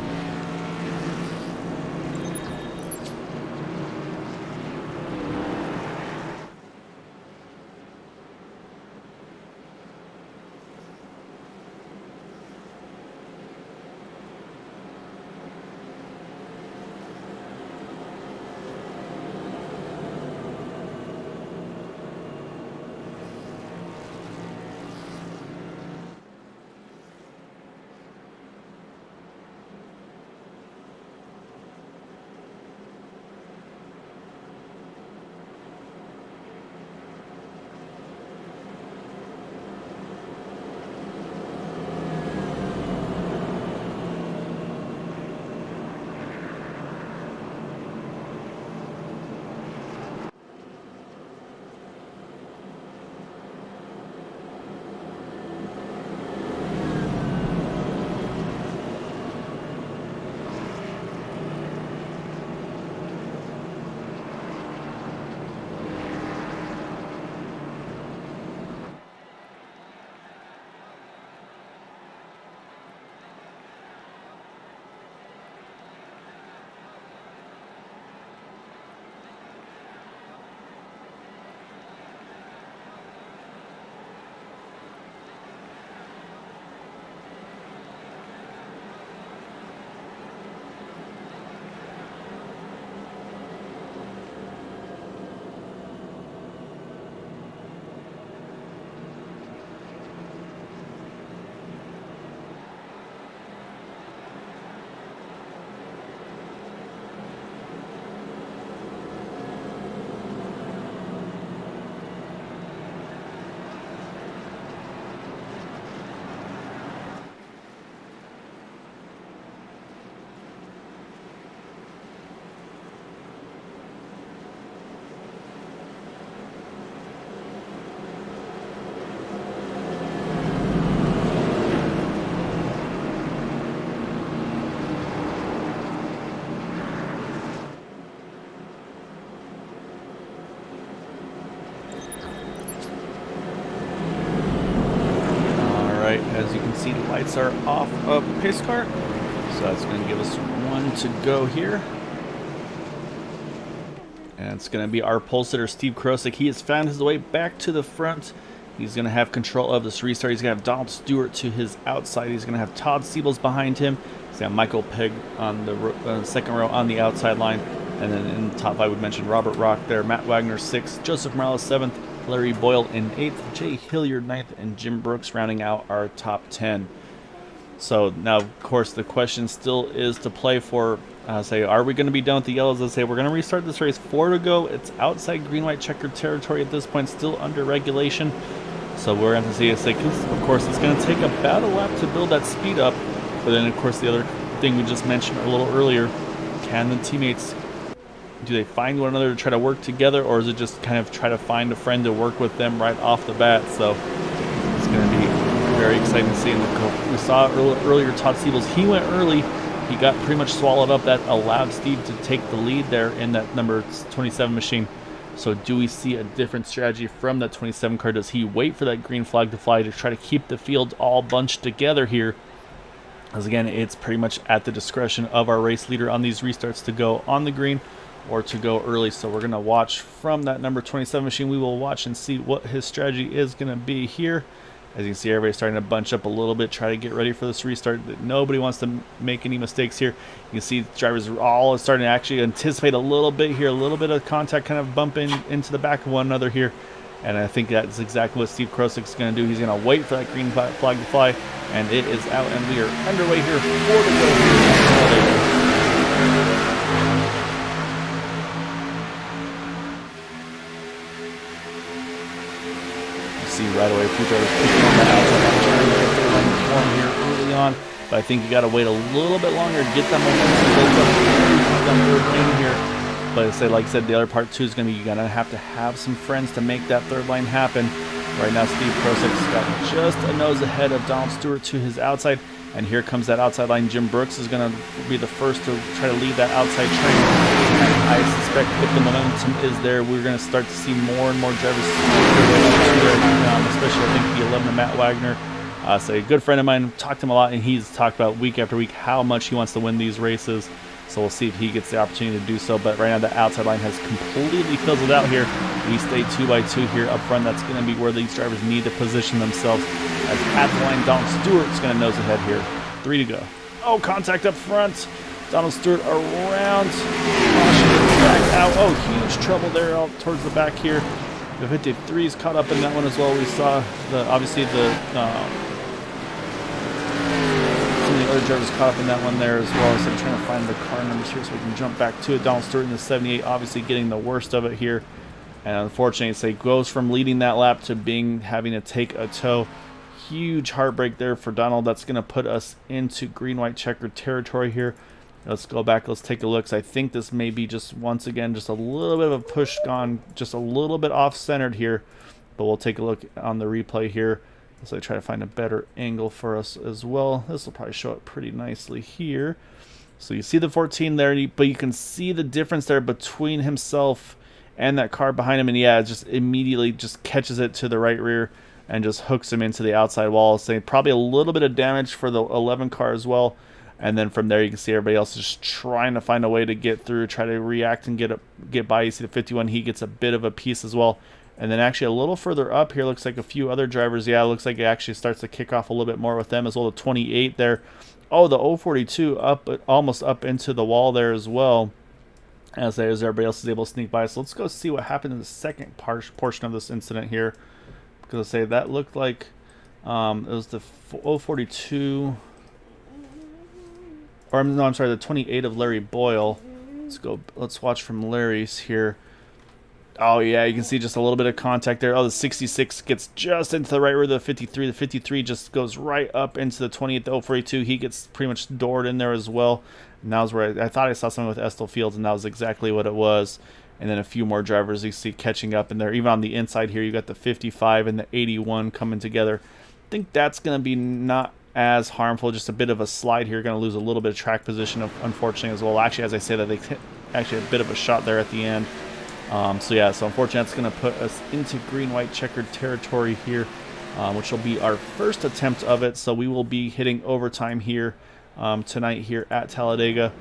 [SPEAKER 1] As you can see, the lights are off of the pace car. So that's going to give us 1 to go here. And it's going to be our pole sitter, Steve Krosak. He has found his way back to the front. He's going to have control of this restart. He's going to have Donald Stewart to his outside. He's going to have Todd Siebels behind him. He's got Michael Pegg on the second row on the outside line. And then in the top 5, we mentioned Robert Rock there, Matt Wagner 6th, Joseph Morales 7th, Larry Boyle in 8th, Jay Hilliard 9th, and Jim Brooks rounding out our top 10. So now, of course, the question still is to play for, are we going to be done with the yellows? Let's say we're going to restart this race. 4 to go. It's outside green-white checkered territory at this point, still under regulation. So we're going to see, because of course it's going to take about a lap to build that speed up. But then, of course, the other thing we just mentioned a little earlier, can the teammates, do they find one another to try to work together, or is it just kind of try to find a friend to work with them right off the bat? So it's going to be very exciting to see. We saw earlier Todd Siebels, he went early. He got pretty much swallowed up. That allowed Steve to take the lead there in that number 27 machine. So do we see a different strategy from that 27 car? Does he wait for that green flag to fly to try to keep the field all bunched together here? As again, it's pretty much at the discretion of our race leader on these restarts to go on the green or to go early. So we're going to watch from that number 27 machine. We will watch and see what his strategy is going to be here. As you can see, everybody's starting to bunch up a little bit, try to get ready for this restart. Nobody wants to make any mistakes here. You can see drivers are all starting to actually anticipate a little bit here, a little bit of contact, kind of bumping into the back of one another here. And I think that's exactly what Steve Krosak's going to do. He's going to wait for that green flag to fly, and it is out, and we are underway here. 4 to go here. See right away, people are picking on the outside, trying to get their line form here early on, but I think you got to wait a little bit longer to get that momentum built up on third lane here. But like I said, the other part too is going to be, you're going to have some friends to make that third line happen. Right now, Steve Krosak's got just a nose ahead of Donald Stewart to his outside, and here comes that outside line. Jim Brooks is going to be the first to try to lead that outside train. And I suspect if the momentum is there, we're going to start to see more and more drivers, especially I think the 11 of Matt Wagner. So a good friend of mine, talked to him a lot, and he's talked about week after week how much he wants to win these races. So we'll see if he gets the opportunity to do so. But right now the outside line has completely fizzled out here. We stay 2 by 2 here up front. That's going to be where these drivers need to position themselves. As at the line, Donald Stewart's going to nose ahead here. 3 to go. Oh, contact up front. Donald Stewart around. Back out. Oh, huge trouble there out towards the back here. The 53's caught up in that one as well. We saw obviously other drivers caught up in that one there as well. So I'm trying to find the car numbers here so we can jump back to it. Donald Stewart in the 78 obviously getting the worst of it here, and unfortunately it goes from leading that lap to having to take a tow. Huge heartbreak there for Donald. That's going to put us into green-white checkered territory here. Let's go back, let's take a look. So I think this may be just once again just a little bit of a push gone, just a little bit off-centered here, but we'll take a look on the replay here. So I try to find a better angle for us as well. This will probably show it pretty nicely here. So you see the 14 there, but you can see the difference there between himself and that car behind him. And yeah, it just immediately just catches it to the right rear and just hooks him into the outside wall. So probably a little bit of damage for the 11 car as well. And then from there you can see everybody else just trying to find a way to get through, try to react and get by. You see the 51, he gets a bit of a piece as well. And then actually a little further up here, looks like a few other drivers. Yeah, it looks like it actually starts to kick off a little bit more with them as well. The 28 there. Oh, the 042 up, almost up into the wall there as well. As everybody else is able to sneak by. So let's go see what happened in the second portion of this incident here. Because I say that looked like it was the 042. Or no, I'm sorry, the 28 of Larry Boyle. Let's watch from Larry's here. Oh, yeah, you can see just a little bit of contact there. Oh, the 66 gets just into the right rear of the 53. The 53 just goes right up into the 28, the 042. He gets pretty much doored in there as well. And that was where I thought I saw something with Estel Fields, and that was exactly what it was. And then a few more drivers you see catching up in there. Even on the inside here, you got the 55 and the 81 coming together. I think that's going to be not as harmful. Just a bit of a slide here. Going to lose a little bit of track position, unfortunately, as well. Actually, as I say that, they hit actually a bit of a shot there at the end. So unfortunately that's going to put us into green-white checkered territory here. which will be our first attempt of it. So we will be hitting overtime here tonight here at Talladega.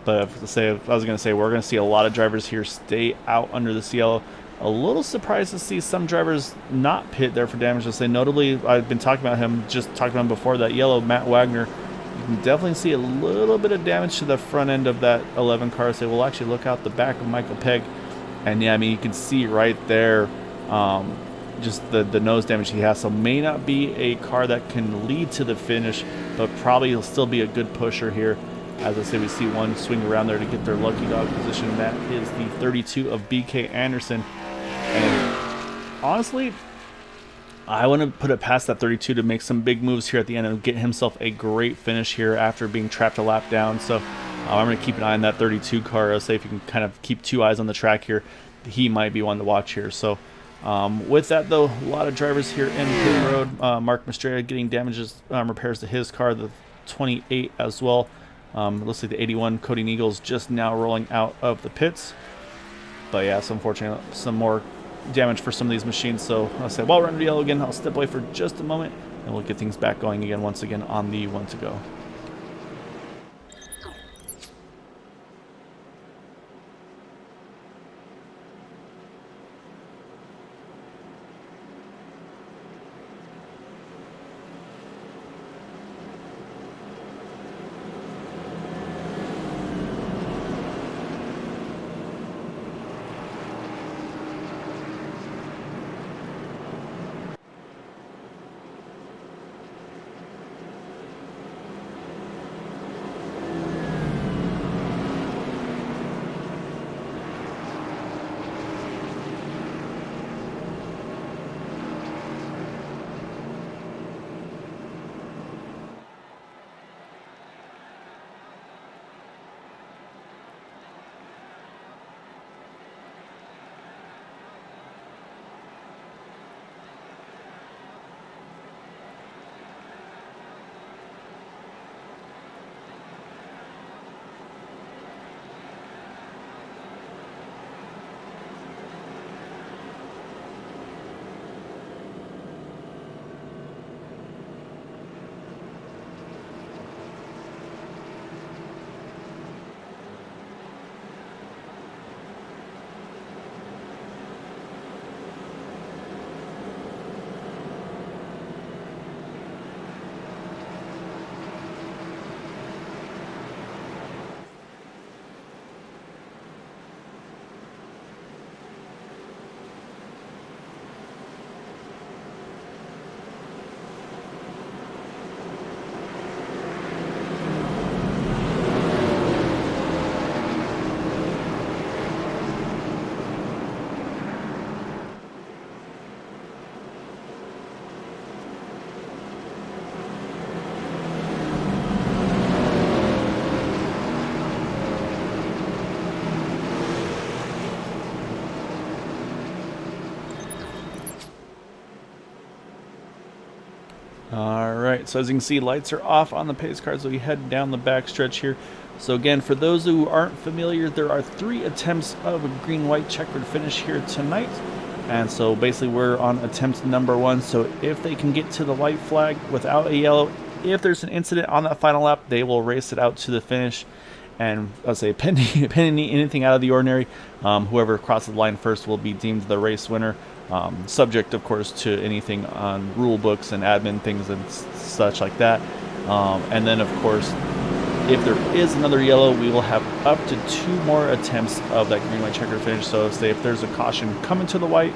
[SPEAKER 1] But I was going to say, we're going to see a lot of drivers here stay out under this yellow. A little surprised to see some drivers not pit there for damage. To say, notably, I've been talking about him, just talking about him before, that yellow, Matt Wagner. You can definitely see a little bit of damage to the front end of that 11 car. So we'll actually look out the back of Michael Pegg. And yeah, I mean, you can see right there just the nose damage he has. So may not be a car that can lead to the finish, but probably he'll still be a good pusher here. As I say, we see one swing around there to get their lucky dog position. That is the 32 of BK Anderson. And honestly, I want to put it past that 32 to make some big moves here at the end and get himself a great finish here after being trapped a lap down. So I'm going to keep an eye on that 32 car. I'll say if you can kind of keep two eyes on the track here, he might be one to watch here. So with that, though, a lot of drivers here in pit road. Mark Mastretta getting damages, repairs to his car, the 28 as well. Looks like the 81 Cody Eagles just now rolling out of the pits. But yeah, so unfortunately, some more damage for some of these machines. So I'll say, while we're under yellow again, I'll step away for just a moment, and we'll get things back going again once again on the one to go. Alright, so as you can see, lights are off on the pace car as we head down the back stretch here. So again, for those who aren't familiar, there are 3 attempts of a green-white checkered finish here tonight. And so basically we're on attempt number 1. So if they can get to the white flag without a yellow, if there's an incident on that final lap, they will race it out to the finish. And I'll say pending anything out of the ordinary, whoever crosses the line first will be deemed the race winner. Subject, of course, to anything on rule books and admin things and such like that. And then, of course, if there is another yellow, we will have up to 2 more attempts of that green-white checker finish. So say if there's a caution coming to the white,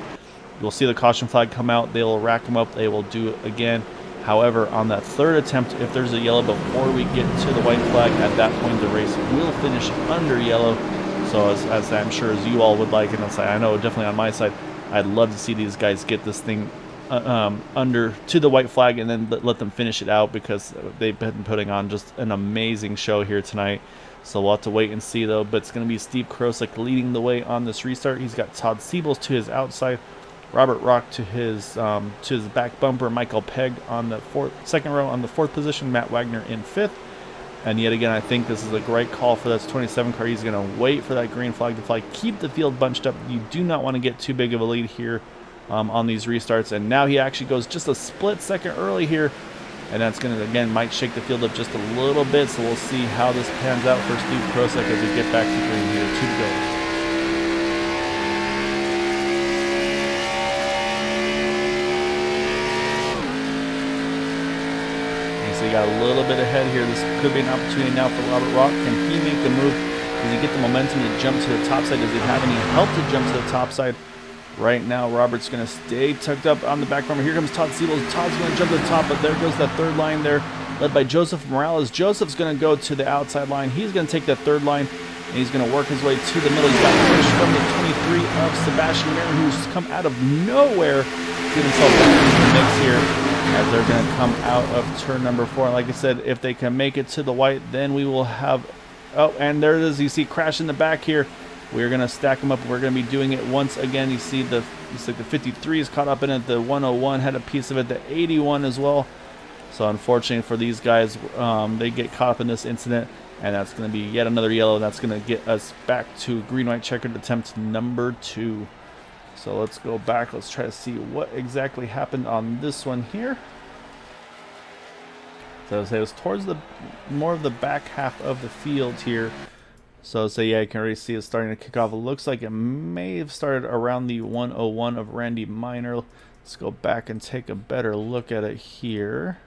[SPEAKER 1] you'll see the caution flag come out. They will rack them up. They will do it again. However, on that 3rd attempt, if there's a yellow before we get to the white flag, at that point the race will finish under yellow. So as I'm sure as you all would like, and I know definitely on my side, I'd love to see these guys get this thing under to the white flag and then let them finish it out, because they've been putting on just an amazing show here tonight. So we'll have to wait and see, though. But it's going to be Steve Krosak leading the way on this restart. He's got Todd Siebels to his outside, Robert Rock to his back bumper, Michael Pegg on the second row on the 4th position, Matt Wagner in 5th. And yet again, I think this is a great call for that 27 car. He's going to wait for that green flag to fly, keep the field bunched up. You do not want to get too big of a lead here on these restarts, and now he actually goes just a split second early here, and that's going to, again, might shake the field up just a little bit, so we'll see how this pans out for Steve Krosak as we get back to green here. 2 to go. So he got a little bit ahead here. This could be an opportunity now for Robert Rock. Can he make the move? Does he get the momentum to jump to the top side? Does he have any help to jump to the top side? Right now, Robert's going to stay tucked up on the back bumper. Here comes Todd Siebel. Todd's going to jump to the top, but there goes that third line there, led by Joseph Morales. Joseph's going to go to the outside line. He's going to take that third line, and he's going to work his way to the middle. He's got a push from the 23 of Sebastian Marin, who's come out of nowhere to get himself back into the mix here, as they're going to come out of turn number 4. Like I said, if they can make it to the white, then we will have... Oh, and there it is. You see crash in the back here. We're going to stack them up. We're going to be doing it once again. You see it's like the 53 is caught up in it. The 101 had a piece of it. The 81 as well. So unfortunately for these guys, they get caught up in this incident, and that's going to be yet another yellow. That's going to get us back to green-white checkered attempt number 2. So let's go back. Let's try to see what exactly happened on this one here. So it was towards the more of the back half of the field here. So yeah, you can already see it starting to kick off. It looks like it may have started around the 101 of Randy Minor. Let's go back and take a better look at it here.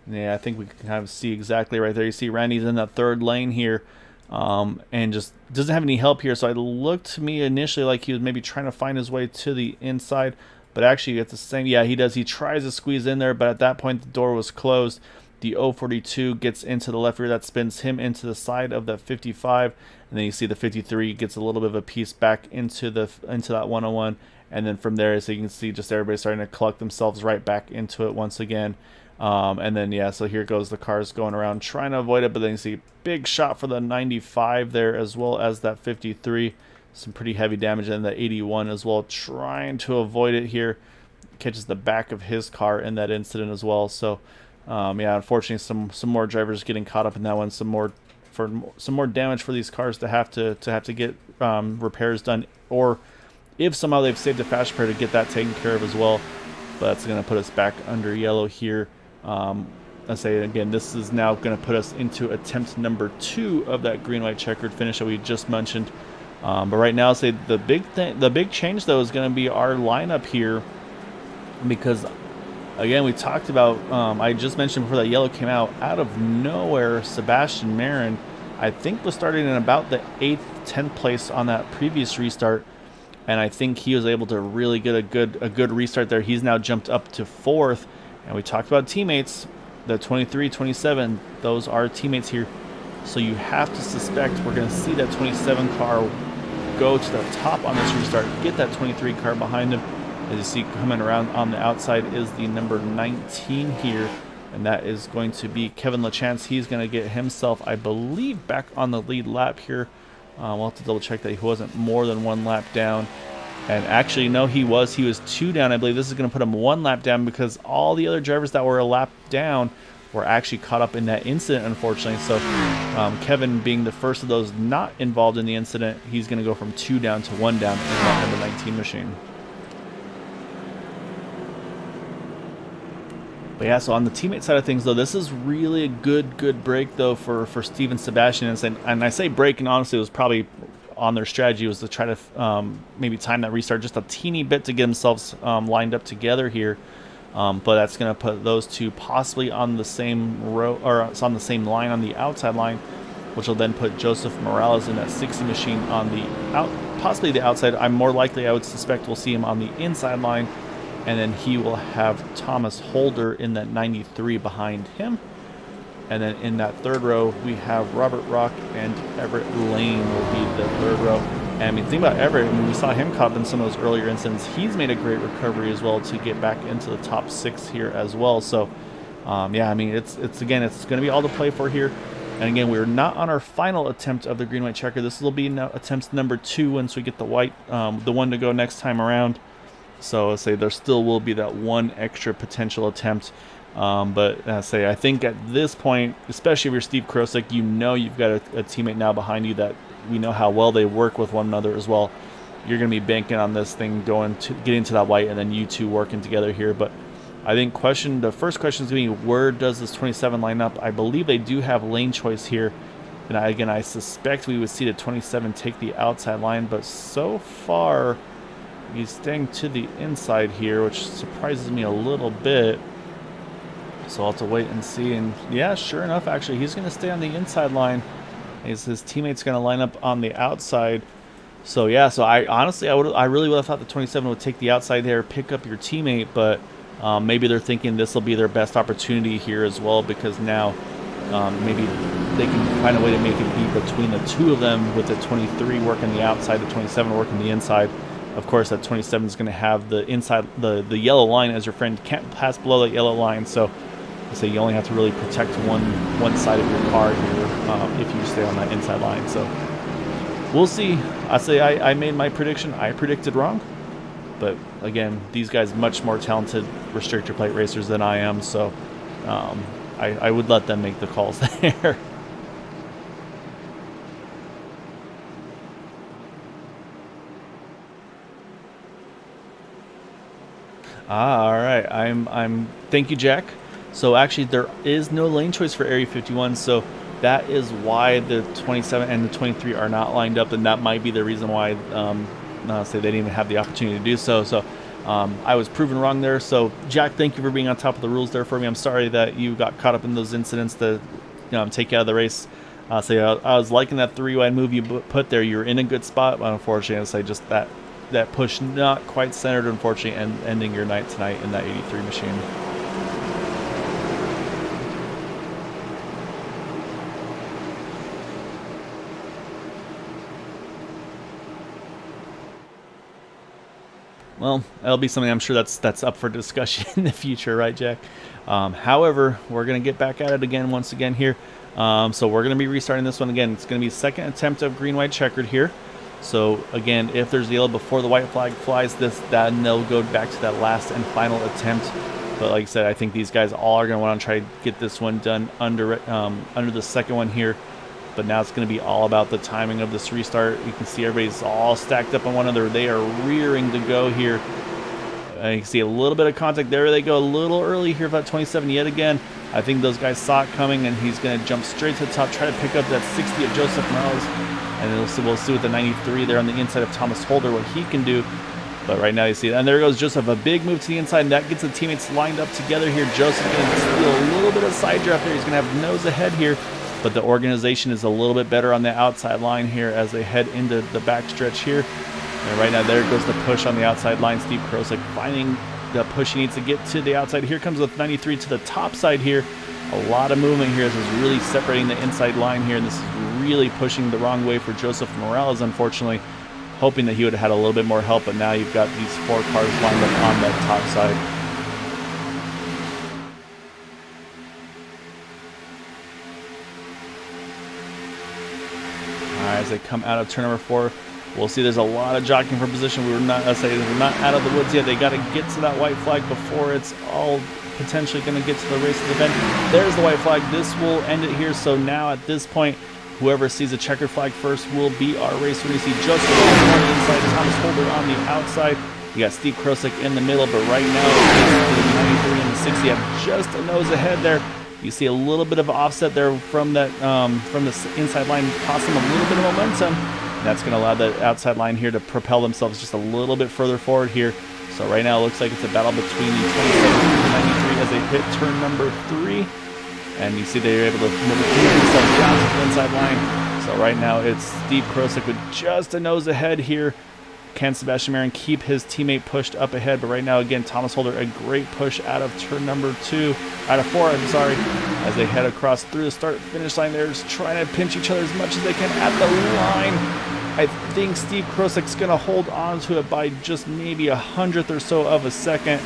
[SPEAKER 1] Yeah, I think we can kind of see exactly right there. You see Randy's in that third lane here, and just doesn't have any help here. So it looked to me initially like he was maybe trying to find his way to the inside, but actually it's the same. Yeah, he does. He tries to squeeze in there, but at that point the door was closed. The 042 gets into the left rear. That spins him into the side of the 55, and then you see the 53 gets a little bit of a piece back into that 101, and then from there, so you can see just everybody starting to collect themselves right back into it once again. And then yeah, so here goes the cars going around trying to avoid it, but then you see big shot for the 95 there, as well as that 53. Some pretty heavy damage, and the 81 as well, trying to avoid it here. Catches the back of his car in that incident as well. So yeah, unfortunately some more drivers getting caught up in that one. Some more damage for these cars to have to get repairs done, or if somehow they've saved a fast repair, to get that taken care of as well. But that's going to put us back under yellow here. I say again, this is now going to put us into attempt number 2 of that green-white checkered finish that we just mentioned. But right now, say the big change though is going to be our lineup here, because again, we talked about, I just mentioned before that yellow came out of nowhere, Sebastian Marin, I think, was starting in about the 8th, 10th place on that previous restart, and I think he was able to really get a good restart there. He's now jumped up to 4th, and we talked about teammates, the 23, 27, those are teammates here, so you have to suspect we're going to see that 27 car go to the top on this restart, get that 23 car behind him. As you see coming around on the outside is the number 19 here, and that is going to be Kevin LaChance. He's going to get himself, I believe, back on the lead lap here. We'll have to double check that he wasn't more than 1 lap down. And actually, no, he was 2 down. I believe this is going to put him 1 lap down, because all the other drivers that were a lap down were actually caught up in that incident, unfortunately. So Kevin, being the first of those not involved in the incident, he's going to go from 2 down to 1 down in that number 19 machine. But yeah, so on the teammate side of things, though, this is really a good break, though, for Steve and Sebastian. And I say break, and honestly, it was probably on their strategy was to try to maybe time that restart just a teeny bit to get themselves lined up together here. But that's going to put those two possibly on the same row, or on the same line on the outside line, which will then put Joseph Morales in that 60 machine on the possibly the outside. I would suspect we'll see him on the inside line. And then he will have Thomas Holder in that 93 behind him. And then in that third row, we have Robert Rock and Everett Lane will be the third row. And I mean, think about Everett. When we saw him caught up in some of those earlier incidents, he's made a great recovery as well to get back into the top 6 here as well. So, yeah, I mean, it's going to be all to play for here. And again, we're not on our final attempt of the green-white checker. This will be now attempt number 2 once we get the white, the one to go next time around. So I say there still will be that 1 extra potential attempt. But I think at this point, especially if you're Steve Krosak, you know you've got a teammate now behind you that we know how well they work with one another as well. You're going to be banking on this thing getting to that white, and then you two working together here. But I think the first question is going to be, where does this 27 line up? I believe they do have lane choice here. And I suspect we would see the 27 take the outside line, but so far he's staying to the inside here, which surprises me a little bit. So I'll have to wait and see. And yeah, sure enough, actually, he's going to stay on the inside line. His teammate's going to line up on the outside. So yeah, so I really would have thought the 27 would take the outside there, pick up your teammate, but maybe they're thinking this will be their best opportunity here as well, because now maybe they can find a way to make it be between the two of them, with the 23 working the outside, the 27 working the inside. Of course, that 27 is going to have the inside, the yellow line, as your friend can't pass below that yellow line. So you only have to really protect one side of your car here if you stay on that inside line. So we'll see. I made my prediction. I predicted wrong. But again, these guys much more talented restrictor plate racers than I am. So I would let them make the calls there. All right. Thank you, Jack. So actually, there is no lane choice for Area 51. So that is why the 27 and the 23 are not lined up, and that might be the reason why say they didn't even have the opportunity to do so. So I was proven wrong there. So Jack, thank you for being on top of the rules there for me. I'm sorry that you got caught up in those incidents that take you out of the race. I was liking that 3-wide move you put there. You were in a good spot, but unfortunately, I say just that push not quite centered, unfortunately, and ending your night tonight in that 83 machine. Well, that'll be something I'm sure that's up for discussion in the future, right, Jack? However, we're going to get back at it once again here. So we're going to be restarting this one again. It's going to be second attempt of green-white checkered here. So again, if there's yellow before the white flag flies, then they'll go back to that last and final attempt. But like I said, I think these guys all are going to want to try to get this one done under the second one here. But now it's going to be all about the timing of this restart. You can see everybody's all stacked up on one another. They are rearing to go here. You can see a little bit of contact. There they go, a little early here for that 27 yet again. I think those guys saw it coming, and he's going to jump straight to the top, try to pick up that 60 of Joseph Morales. And we'll see with the 93 there on the inside of Thomas Holder what he can do. But right now you see it. And there goes Joseph, a big move to the inside, and that gets the teammates lined up together here. Joseph going to steal a little bit of side draft there. He's going to have nose ahead here. But the organization is a little bit better on the outside line here as they head into the backstretch here. And right now there goes the push on the outside line. Steve Krosak finding the push he needs to get to the outside. Here comes the 93 to the top side here. A lot of movement here. This is really separating the inside line here. And this is really pushing the wrong way for Joseph Morales, unfortunately. Hoping that he would have had a little bit more help. But now you've got these 4 cars lined up on that top side. As they come out of turn number 4, we'll see there's a lot of jockeying for position. We're not out of the woods yet. They got to get to that white flag before it's all potentially going to get to the race of the event. There's the white flag. This will end it here. So now at this point, whoever sees the checkered flag first will be our racer. We see Joseph on the inside, Thomas Holder on the outside. You got Steve Krosak in the middle, but right now the 93 and the 60 have just a nose ahead there. You see a little bit of offset there from that from the inside line, cost them a little bit of momentum. That's going to allow the outside line here to propel themselves just a little bit further forward here. So right now it looks like it's a battle between the 27 and the 93 as they hit turn number 3. And you see they're able to move themselves down to the inside line. So right now it's Steve Krosak with just a nose ahead here. Can Sebastian Marin keep his teammate pushed up ahead? But right now, again, Thomas Holder, a great push out of turn number 4, I'm sorry, as they head across through the start-finish line. They're just trying to pinch each other as much as they can at the line. I think Steve Krosak's going to hold on to it by just maybe 100th or so of a second.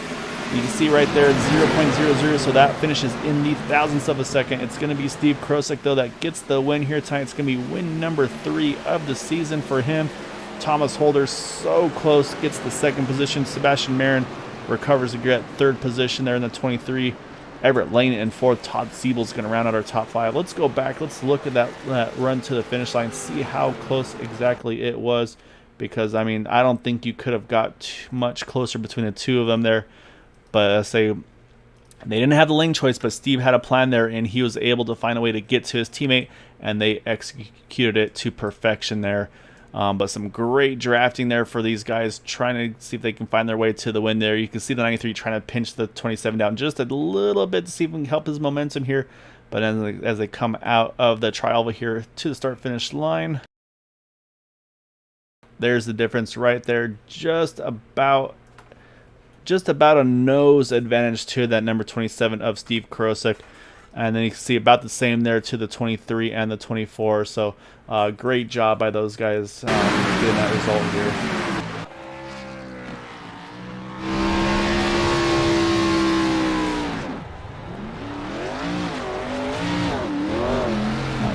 [SPEAKER 1] You can see right there, 0.00, so that finishes in the thousandths of a second. It's going to be Steve Krosak, though, that gets the win here tonight. It's going to be win number 3 of the season for him. Thomas Holder so close, gets the second position. Sebastian Marin recovers to get 3rd position there in the 23. Everett Lane in fourth. Todd Siebel's going to round out our top 5. Let's go back. Let's look at that run to the finish line, see how close exactly it was. Because, I mean, I don't think you could have got much closer between the two of them there. But say they didn't have the lane choice, but Steve had a plan there, and he was able to find a way to get to his teammate, and they executed it to perfection there. But some great drafting there for these guys, trying to see if they can find their way to the win there. You can see the 93 trying to pinch the 27 down just a little bit to see if we can help his momentum here. But as they come out of the tri-oval here to the start-finish line, there's the difference right there. Just about a nose advantage to that number 27 of Steve Krosak. And then you can see about the same there to the 23 and the 24. So great job by those guys getting that result here.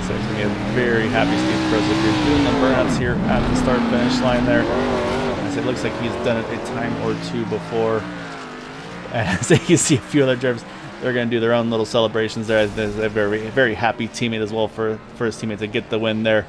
[SPEAKER 1] So again, very happy Steve Krosak here doing the burnouts here at the start finish line there. As it looks like he's done it a time or two before. As you can see a few other drivers, they're going to do their own little celebrations there. There's a very, very happy teammate as well for his teammate to get the win there.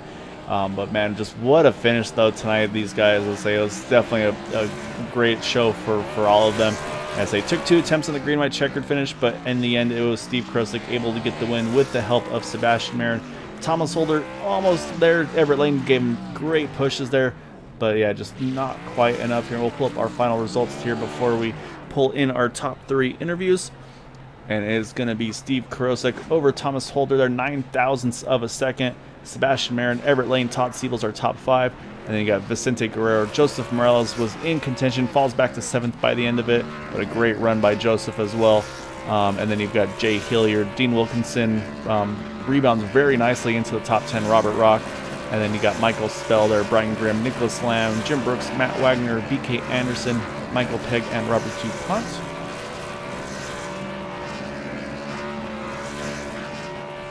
[SPEAKER 1] But man, just what a finish though tonight. These guys, let's say, it was definitely a great show for all of them. As they took 2 attempts on the green-white checkered finish, but in the end, it was Steve Krosak able to get the win with the help of Sebastian Marin. Thomas Holder almost there. Everett Lane gave him great pushes there, but yeah, just not quite enough here. We'll pull up our final results here before we pull in our top 3 interviews. And it is going to be Steve Krosak over Thomas Holder there, 9,000ths of a second. Sebastian Marin, Everett Lane, Todd Siebel's our top 5. And then you got Vicente Guerrero. Joseph Morales was in contention, falls back to 7th by the end of it, but a great run by Joseph as well. And then you've got Jay Hilliard, Dean Wilkinson rebounds very nicely into the top 10, Robert Rock. And then you got Michael Spell there, Brian Grimm, Nicholas Lamb, Jim Brooks, Matt Wagner, BK Anderson, Michael Pegg, and Robert DuPont.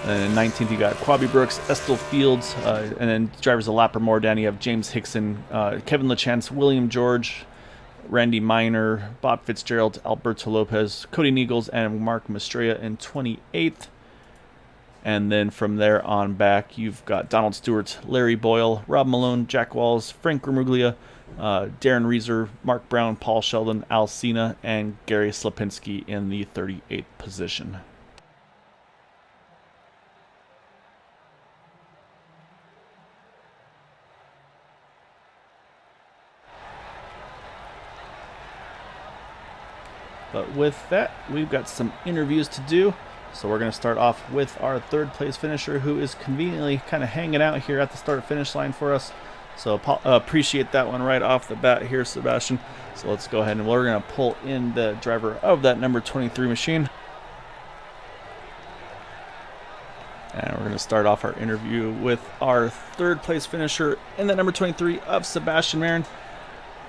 [SPEAKER 1] And then 19th, you got Quabi Brooks, Estel Fields, and then drivers a lap or more down. You have James Hickson, Kevin LaChance, William George, Randy Miner, Bob Fitzgerald, Alberto Lopez, Cody Niegels, and Mark Mastrella in 28th. And then from there on back, you've got Donald Stewart, Larry Boyle, Rob Malone, Jack Walls, Frank Gramuglia, Darren Reeser, Mark Brown, Paul Sheldon, Al Cena, and Gary Silpinsky in the 38th position. But with that, we've got some interviews to do. So we're going to start off with our 3rd place finisher, who is conveniently kind of hanging out here at the start-finish line for us. So appreciate that one right off the bat here, Sebastian. So let's go ahead and we're going to pull in the driver of that number 23 machine. And we're going to start off our interview with our 3rd place finisher in that number 23 of Sebastian Marin.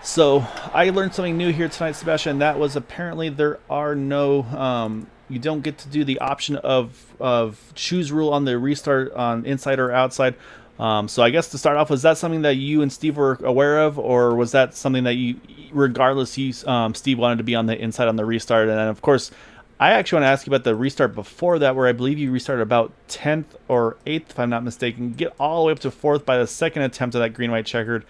[SPEAKER 1] So I learned something new here tonight, Sebastian, and that was apparently there are no, you don't get to do the option of choose rule on the restart on inside or outside. So I guess to start off, was that something that you and Steve were aware of, or was that something that you, regardless, Steve wanted to be on the inside on the restart? And then, of course, I actually want to ask you about the restart before that, where I believe you restarted about 10th or 8th, if I'm not mistaken, get all the way up to 4th by the 2nd attempt of that green-white checkered.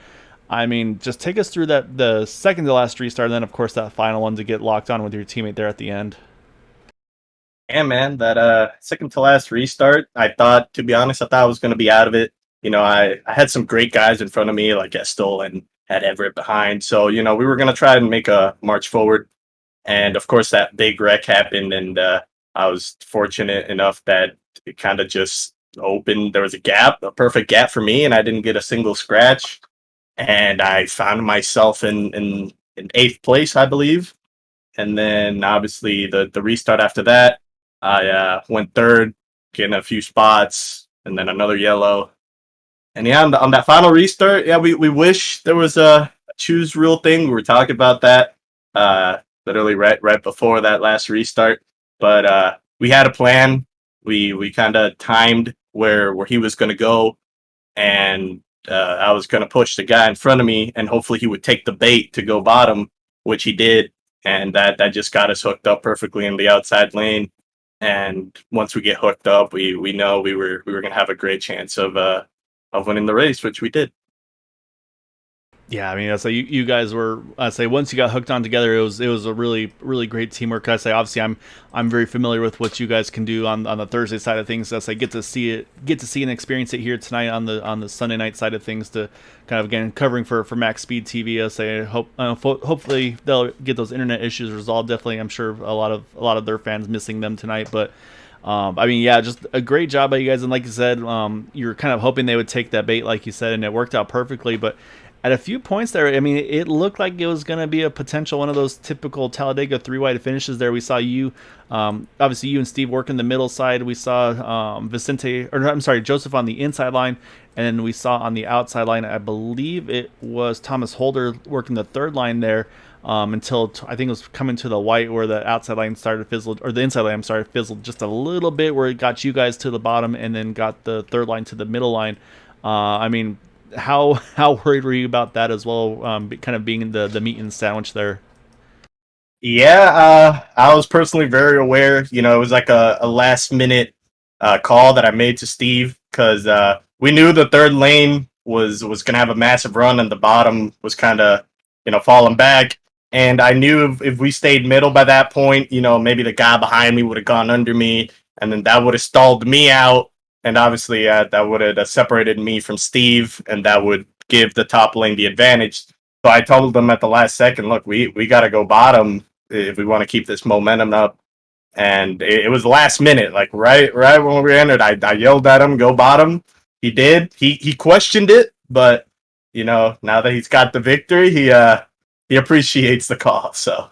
[SPEAKER 1] I mean, just take us through that, the second to last restart, and then, of course, that final one to get locked on with your teammate there at the end.
[SPEAKER 2] Yeah, man, that second to last restart, I thought, to be honest, I was going to be out of it. You know, I had some great guys in front of me, like Estel, and had Everett behind. So, you know, we were going to try and make a march forward. And, of course, that big wreck happened, and I was fortunate enough that it kind of just opened. There was a gap, a perfect gap for me, and I didn't get a single scratch. And I found myself in 8th place, I believe. And then, obviously, the restart after that, I went 3rd, getting a few spots, and then another yellow. And yeah, on that final restart, yeah, we wish there was a choose rule thing. We were talking about that literally right before that last restart. But we had a plan. We kind of timed where he was going to go, and I was going to push the guy in front of me, and hopefully he would take the bait to go bottom, which he did. And that just got us hooked up perfectly in the outside lane. And once we get hooked up, we know we were gonna have a great chance of winning the race, which we did.
[SPEAKER 1] Yeah, I mean, I say you guys were. I say once you got hooked on together, it was a really great teamwork. I say obviously I'm very familiar with what you guys can do on the Thursday side of things. I say get to see and experience it here tonight on the Sunday night side of things to kind of again covering for Max Speed TV. I say hopefully they'll get those internet issues resolved. Definitely, I'm sure a lot of their fans missing them tonight, but. I mean, yeah, just a great job by you guys. And like you said, you were kind of hoping they would take that bait, like you said, and it worked out perfectly. But at a few points there, I mean, it looked like it was going to be a potential one of those typical Talladega three-wide finishes there. We saw you, obviously, you and Steve working the middle side. We saw Joseph on the inside line. And then we saw on the outside line, I believe it was Thomas Holder working the third line there until I think it was coming to the white where the outside line started fizzled, or the inside line, I'm sorry, fizzled just a little bit where it got you guys to the bottom and then got the third line to the middle line. I mean, how worried were you about that as well? Kind of being the meat and sandwich there.
[SPEAKER 2] Yeah, I was personally very aware. You know, it was like a last minute call that I made to Steve because we knew the third lane was going to have a massive run and the bottom was kind of falling back. And I knew if we stayed middle by that point, maybe the guy behind me would have gone under me, and then that would have stalled me out. And obviously, that would have separated me from Steve, and that would give the top lane the advantage. So I told them at the last second, look, we got to go bottom if we want to keep this momentum up. And it was last minute, like right when we entered, I yelled at him, go bottom. He did. He questioned it, but now that he's got the victory, he appreciates the call. So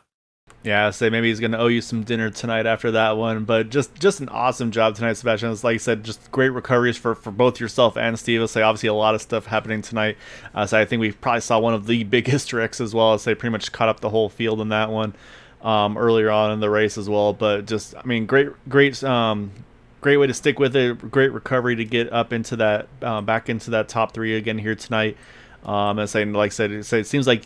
[SPEAKER 1] Yeah, say maybe he's gonna owe you some dinner tonight after that one. But just an awesome job tonight, Sebastian. It's like I said, just great recoveries for both yourself and Steve. I'll say obviously a lot of stuff happening tonight. So I think we probably saw one of the biggest wrecks as well. As they pretty much caught up the whole field in that one earlier on in the race as well. But just I mean, great way to stick with it. Great recovery to get up into that back into that top three again here tonight. And saying like I said, it seems like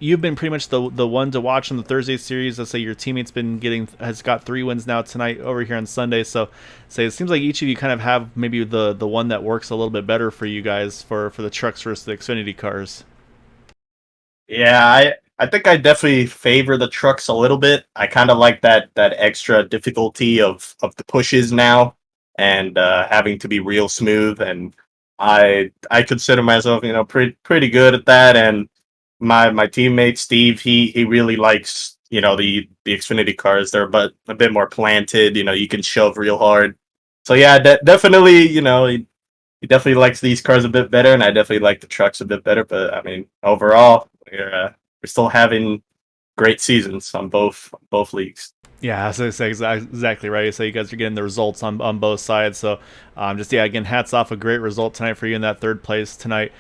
[SPEAKER 1] you've been pretty much the one to watch on the Thursday series. Let's say your teammates has got 3 wins now tonight over here on Sunday. So say it seems like each of you kind of have maybe the one that works a little bit better for you guys for the trucks versus the Xfinity cars.
[SPEAKER 2] yeah, I think I definitely favor the trucks a little bit. I kind of like that extra difficulty of the pushes now and having to be real smooth. And I consider myself pretty good at that. And my teammate Steve, he really likes the Xfinity cars. They're but a bit more planted. You can shove real hard. So yeah, definitely. He definitely likes these cars a bit better, and I definitely like the trucks a bit better. But I mean, overall, we're still having great seasons on both leagues.
[SPEAKER 1] Yeah, so it's exactly right. So you guys are getting the results on both sides. So just yeah, again, hats off, a great result tonight for you in that third place tonight.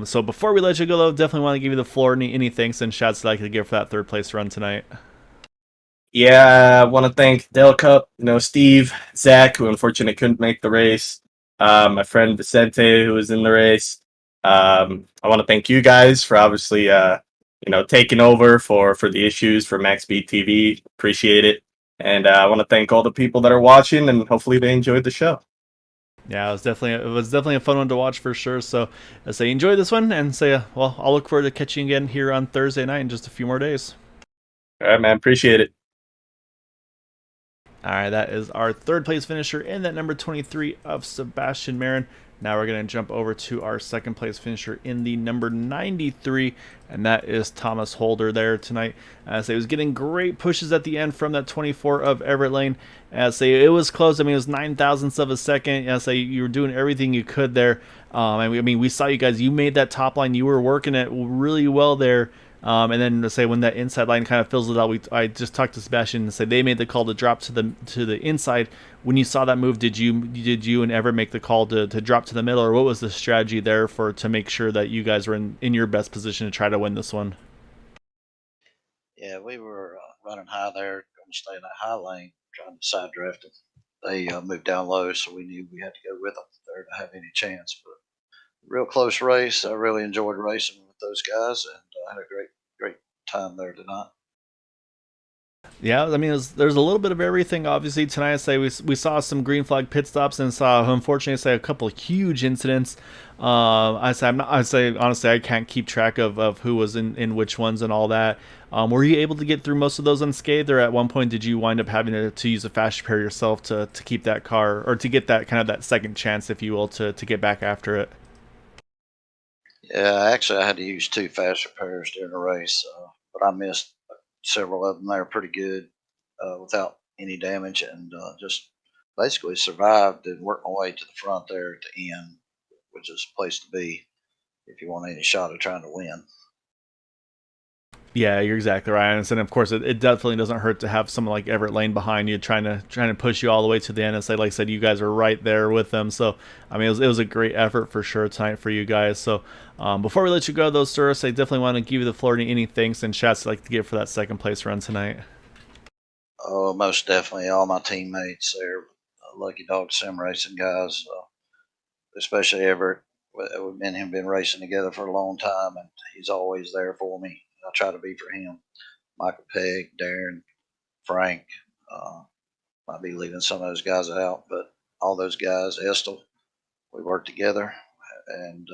[SPEAKER 1] So before we let you go, though, definitely want to give you the floor. Any thanks and shouts that I could give for that third place run tonight.
[SPEAKER 2] Yeah, I want to thank Del Cup, Steve, Zach, who unfortunately couldn't make the race, my friend Vicente, who was in the race. I want to thank you guys for obviously, taking over for the issues for Max Beat TV. Appreciate it. And I want to thank all the people that are watching, and hopefully they enjoyed the show.
[SPEAKER 1] Yeah, it was definitely a fun one to watch for sure. So I say enjoy this one and say well, I'll look forward to catching you again here on Thursday night in just a few more days.
[SPEAKER 2] All right, man. Appreciate it.
[SPEAKER 1] All right, that is our third place finisher in that number 23 of Sebastian Marin. Now we're going to jump over to our second place finisher in the number 93, and that is Thomas Holder there tonight. As he was getting great pushes at the end from that 24 of Everett Lane. As it was close. I mean, it was 9 thousandths of a second. As you were doing everything you could there. I mean, we saw you guys. You made that top line. You were working it really well there. And then to say when that inside line kind of fills it out, I just talked to Sebastian and said they made the call to drop to the inside. When you saw that move, did you and Ever make the call to drop to the middle, or what was the strategy there to make sure that you guys were in your best position to try to win this one?
[SPEAKER 3] Yeah, we were running high there, going to stay in that high lane, trying to side draft it. They moved down low, so we knew we had to go with them there to have any chance. But real close race. I really enjoyed racing with those guys, and I had a great time there tonight.
[SPEAKER 1] Yeah, I mean, there's a little bit of everything. Obviously, tonight I say we saw some green flag pit stops and saw, unfortunately, I say a couple of huge incidents. I say honestly, I can't keep track of who was in which ones and all that. Were you able to get through most of those unscathed, or at one point did you wind up having to use a fast repair yourself to keep that car, or to get that kind of that second chance, if you will, to get back after it?
[SPEAKER 3] Yeah, actually, I had to use two fast repairs during the race, but I missed several of them. They were pretty good without any damage, and just basically survived and worked my way to the front there at the end, which is a place to be if you want any shot of trying to win.
[SPEAKER 1] Yeah, you're exactly right. And of course, it definitely doesn't hurt to have someone like Everett Lane behind you, trying to push you all the way to the end. And say, like I said, you guys are right there with them. So, I mean, it was a great effort for sure tonight for you guys. So, before we let you go, though, sir, I definitely want to give you the floor to any thanks and shouts you'd like to give for that second place run tonight.
[SPEAKER 3] Oh, most definitely all my teammates there, Lucky Dog Sim Racing guys, especially Everett. Me and him been racing together for a long time, and he's always there for me. I try to be for him. Michael Pegg, Darren, Frank. Uh, Might be leaving some of those guys out, but all those guys, Estel, we work together, and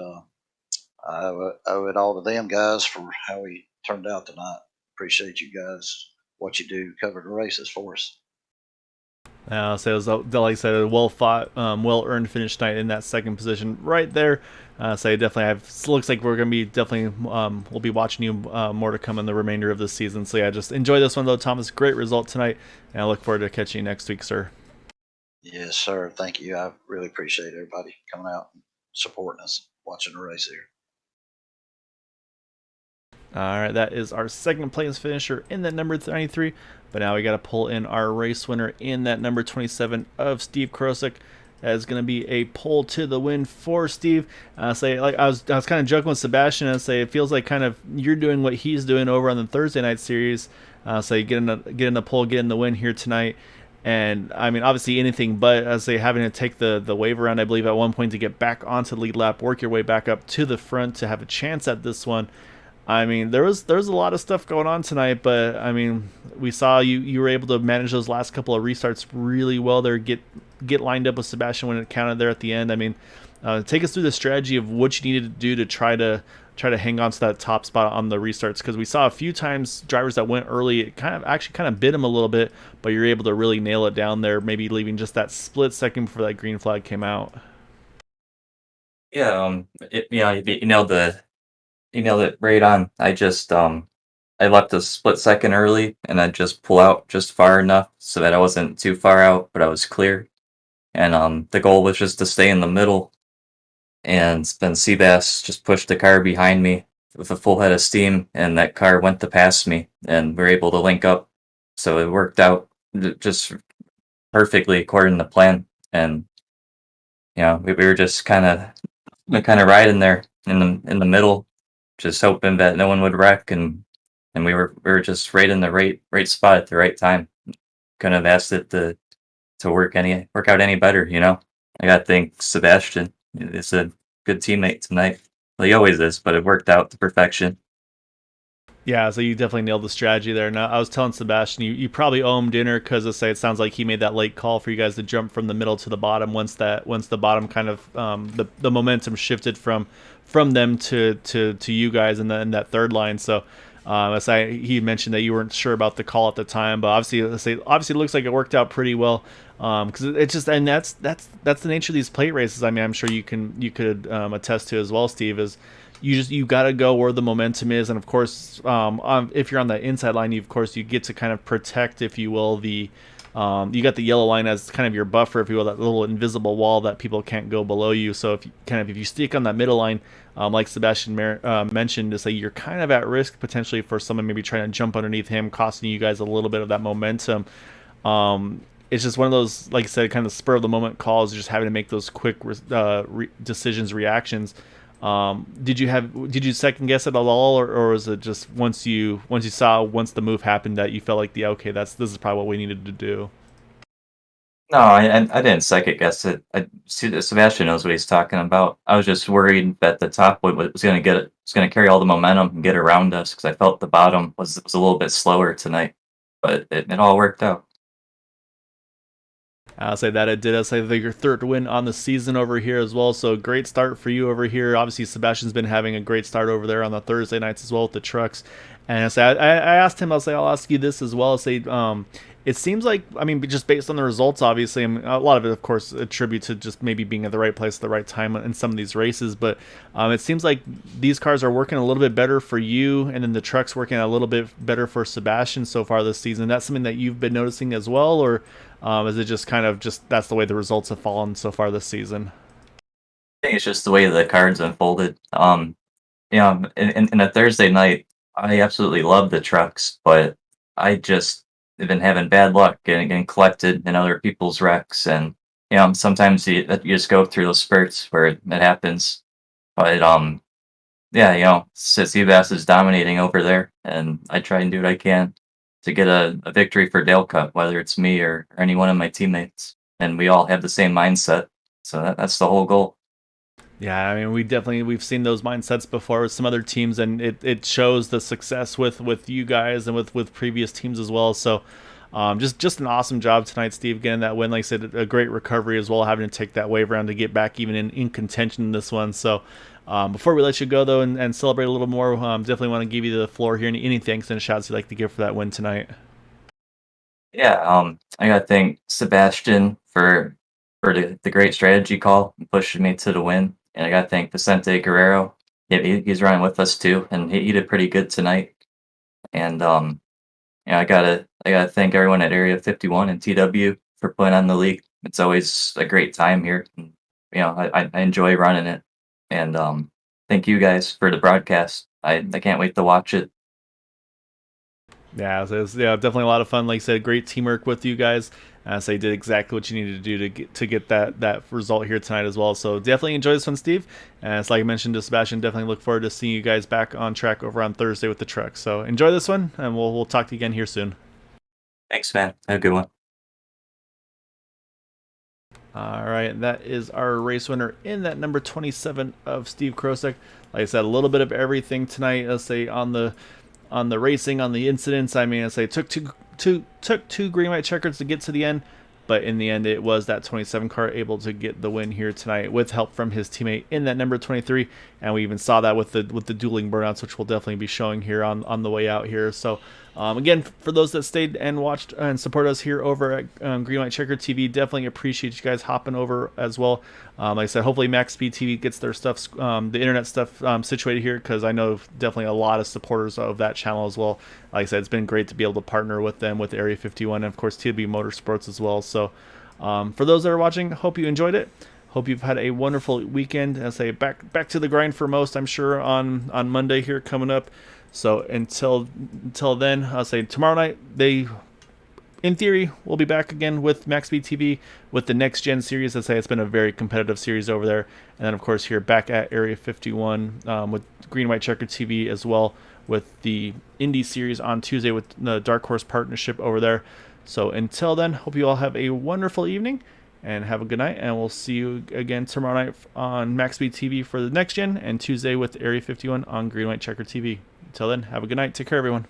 [SPEAKER 3] I owe it all to them guys for how we turned out tonight. Appreciate you guys, what you do, covering the races for us.
[SPEAKER 1] So it was, like I said, a well fought, well earned finish tonight in that second position right there. So I definitely have. Looks like we're gonna be definitely. We'll be watching you more to come in the remainder of the season. So yeah, just enjoy this one though, Thomas. Great result tonight, and I look forward to catching you next week, sir.
[SPEAKER 3] Yes, sir. Thank you. I really appreciate everybody coming out and supporting us, watching the race here.
[SPEAKER 1] All right, that is our second place finisher in that number 93. But now we got to pull in our race winner in that number 27 of Steve Krosak. That is going to be a pull to the win for Steve. Say like I was kind of joking with Sebastian. I say it feels like kind of you're doing what he's doing over on the Thursday night series. So getting the pull, getting the win here tonight. And I mean, obviously anything but, as they having to take the wave around, I believe, at one point to get back onto the lead lap, work your way back up to the front to have a chance at this one. I mean, there's a lot of stuff going on tonight, but I mean, we saw you were able to manage those last couple of restarts really well there. Get lined up with Sebastian when it counted there at the end. I mean, take us through the strategy of what you needed to do to try to hang on to that top spot on the restarts, because we saw a few times drivers that went early, it kind of bit them a little bit, but you're able to really nail it down there, maybe leaving just that split second before that green flag came out.
[SPEAKER 4] Yeah, you nailed it right on. I left a split second early, and I just pull out just far enough so that I wasn't too far out, but I was clear. And the goal was just to stay in the middle. And then Seabass just pushed the car behind me with a full head of steam, and that car went to pass me, and we were able to link up. So it worked out just perfectly according to plan. And we were just kind of riding there in the middle, just hoping that no one would wreck, and we were just right in the right spot at the right time. Couldn't have asked it to work out any better. I got to thank Sebastian. He's a good teammate tonight. Well, he always is, but it worked out to perfection.
[SPEAKER 1] Yeah, so you definitely nailed the strategy there. Now, I was telling Sebastian, you probably owe him dinner, because it sounds like he made that late call for you guys to jump from the middle to the bottom once the bottom kind of the momentum shifted from them to you guys in that third line. So he mentioned that you weren't sure about the call at the time, but obviously it looks like it worked out pretty well. Because it's just, and that's the nature of these plate races. I mean, I'm sure you could attest to as well, Steve, is you got to go where the momentum is, and of course, if you're on the inside line, you get to kind of protect, if you will, you got the yellow line as kind of your buffer, if you will, that little invisible wall that people can't go below you. So if you stick on that middle line, like Sebastian mentioned, to say you're kind of at risk potentially for someone maybe trying to jump underneath him, costing you guys a little bit of that momentum. It's just one of those, like I said, kind of spur of the moment calls, just having to make those quick decisions, reactions. Did you second guess it at all, or was it just once the move happened that you felt like this is probably what we needed to do?
[SPEAKER 4] No, I didn't second guess it. I see that Sebastian knows what he's talking about. I was just worried that the top was going to carry all the momentum and get around us, because I felt the bottom was a little bit slower tonight. but it all worked out.
[SPEAKER 1] I'll say that it did. I'll say your third win on the season over here as well. So great start for you over here. Obviously, Sebastian's been having a great start over there on the Thursday nights as well with the trucks. And I say I asked him. I'll ask you this as well. I'll say it seems like, I mean, just based on the results, obviously, I mean, a lot of it, of course, attribute to just maybe being at the right place at the right time in some of these races. But it seems like these cars are working a little bit better for you, and then the truck's working a little bit better for Sebastian so far this season. That's something that you've been noticing as well, or is it just kind of just that's the way the results have fallen so far this season?
[SPEAKER 4] I think it's just the way the cards unfolded. In a Thursday night, I absolutely love the trucks, but I just have been having bad luck getting collected in other people's wrecks, and sometimes you just go through those spurts where it happens. But yeah, Seabass is dominating over there, and I try and do what I can to get a victory for Dale Cup, whether it's me or any one of my teammates, and we all have the same mindset. So that's the whole goal.
[SPEAKER 1] Yeah, I mean, we've seen those mindsets before with some other teams, and it shows the success with you guys and with previous teams as well. So, just an awesome job tonight, Steve, getting that win. Like I said, a great recovery as well, having to take that wave around to get back even in contention in this one. So, before we let you go though and celebrate a little more, definitely want to give you the floor here. Any thanks and shouts you'd like to give for that win tonight?
[SPEAKER 4] Yeah, I gotta thank Sebastian for the great strategy call and pushing me to the win. And I gotta thank Vicente Guerrero. Yeah, he's running with us too, and he did pretty good tonight. And I gotta thank everyone at Area 51 and TW for putting on the league. It's always a great time here. And, I enjoy running it. And thank you guys for the broadcast. I can't wait to watch it.
[SPEAKER 1] Yeah, it was definitely a lot of fun. Like I said, great teamwork with you guys. So you did exactly what you needed to do to get that result here tonight as well. So definitely enjoy this one, Steve. And it's like I mentioned to Sebastian, definitely look forward to seeing you guys back on track over on Thursday with the truck. So enjoy this one, and we'll talk to you again here soon.
[SPEAKER 4] Thanks, man. Have a good one.
[SPEAKER 1] All right, that is our race winner in that number 27 of Steve Krosak. Like I said, a little bit of everything tonight. Let's say on the racing, on the incidents. I mean, I say took two green white checkers to get to the end, but in the end, it was that 27 car able to get the win here tonight with help from his teammate in that number 23, and we even saw that with the dueling burnouts, which we'll definitely be showing here on the way out here. So. Again, for those that stayed and watched and support us here over at Green White Checker TV, definitely appreciate you guys hopping over as well. Like I said, hopefully Max Speed TV gets their stuff, the internet stuff situated here, because I know definitely a lot of supporters of that channel as well. Like I said, it's been great to be able to partner with them, with Area 51, and of course TW Motorsports as well. So for those that are watching, hope you enjoyed it. Hope you've had a wonderful weekend. I say back to the grind for most, I'm sure, on Monday here coming up. So until then, I'll say tomorrow night, in theory, we'll be back again with Max Speed TV with the Next Gen series. I say it's been a very competitive series over there. And then, of course, here back at Area 51 with Green White Checker TV as well, with the Indy series on Tuesday with the Dark Horse partnership over there. So until then, hope you all have a wonderful evening and have a good night. And we'll see you again tomorrow night on Max Speed TV for the Next Gen, and Tuesday with Area 51 on Green White Checker TV. Until then, have a good night. Take care, everyone.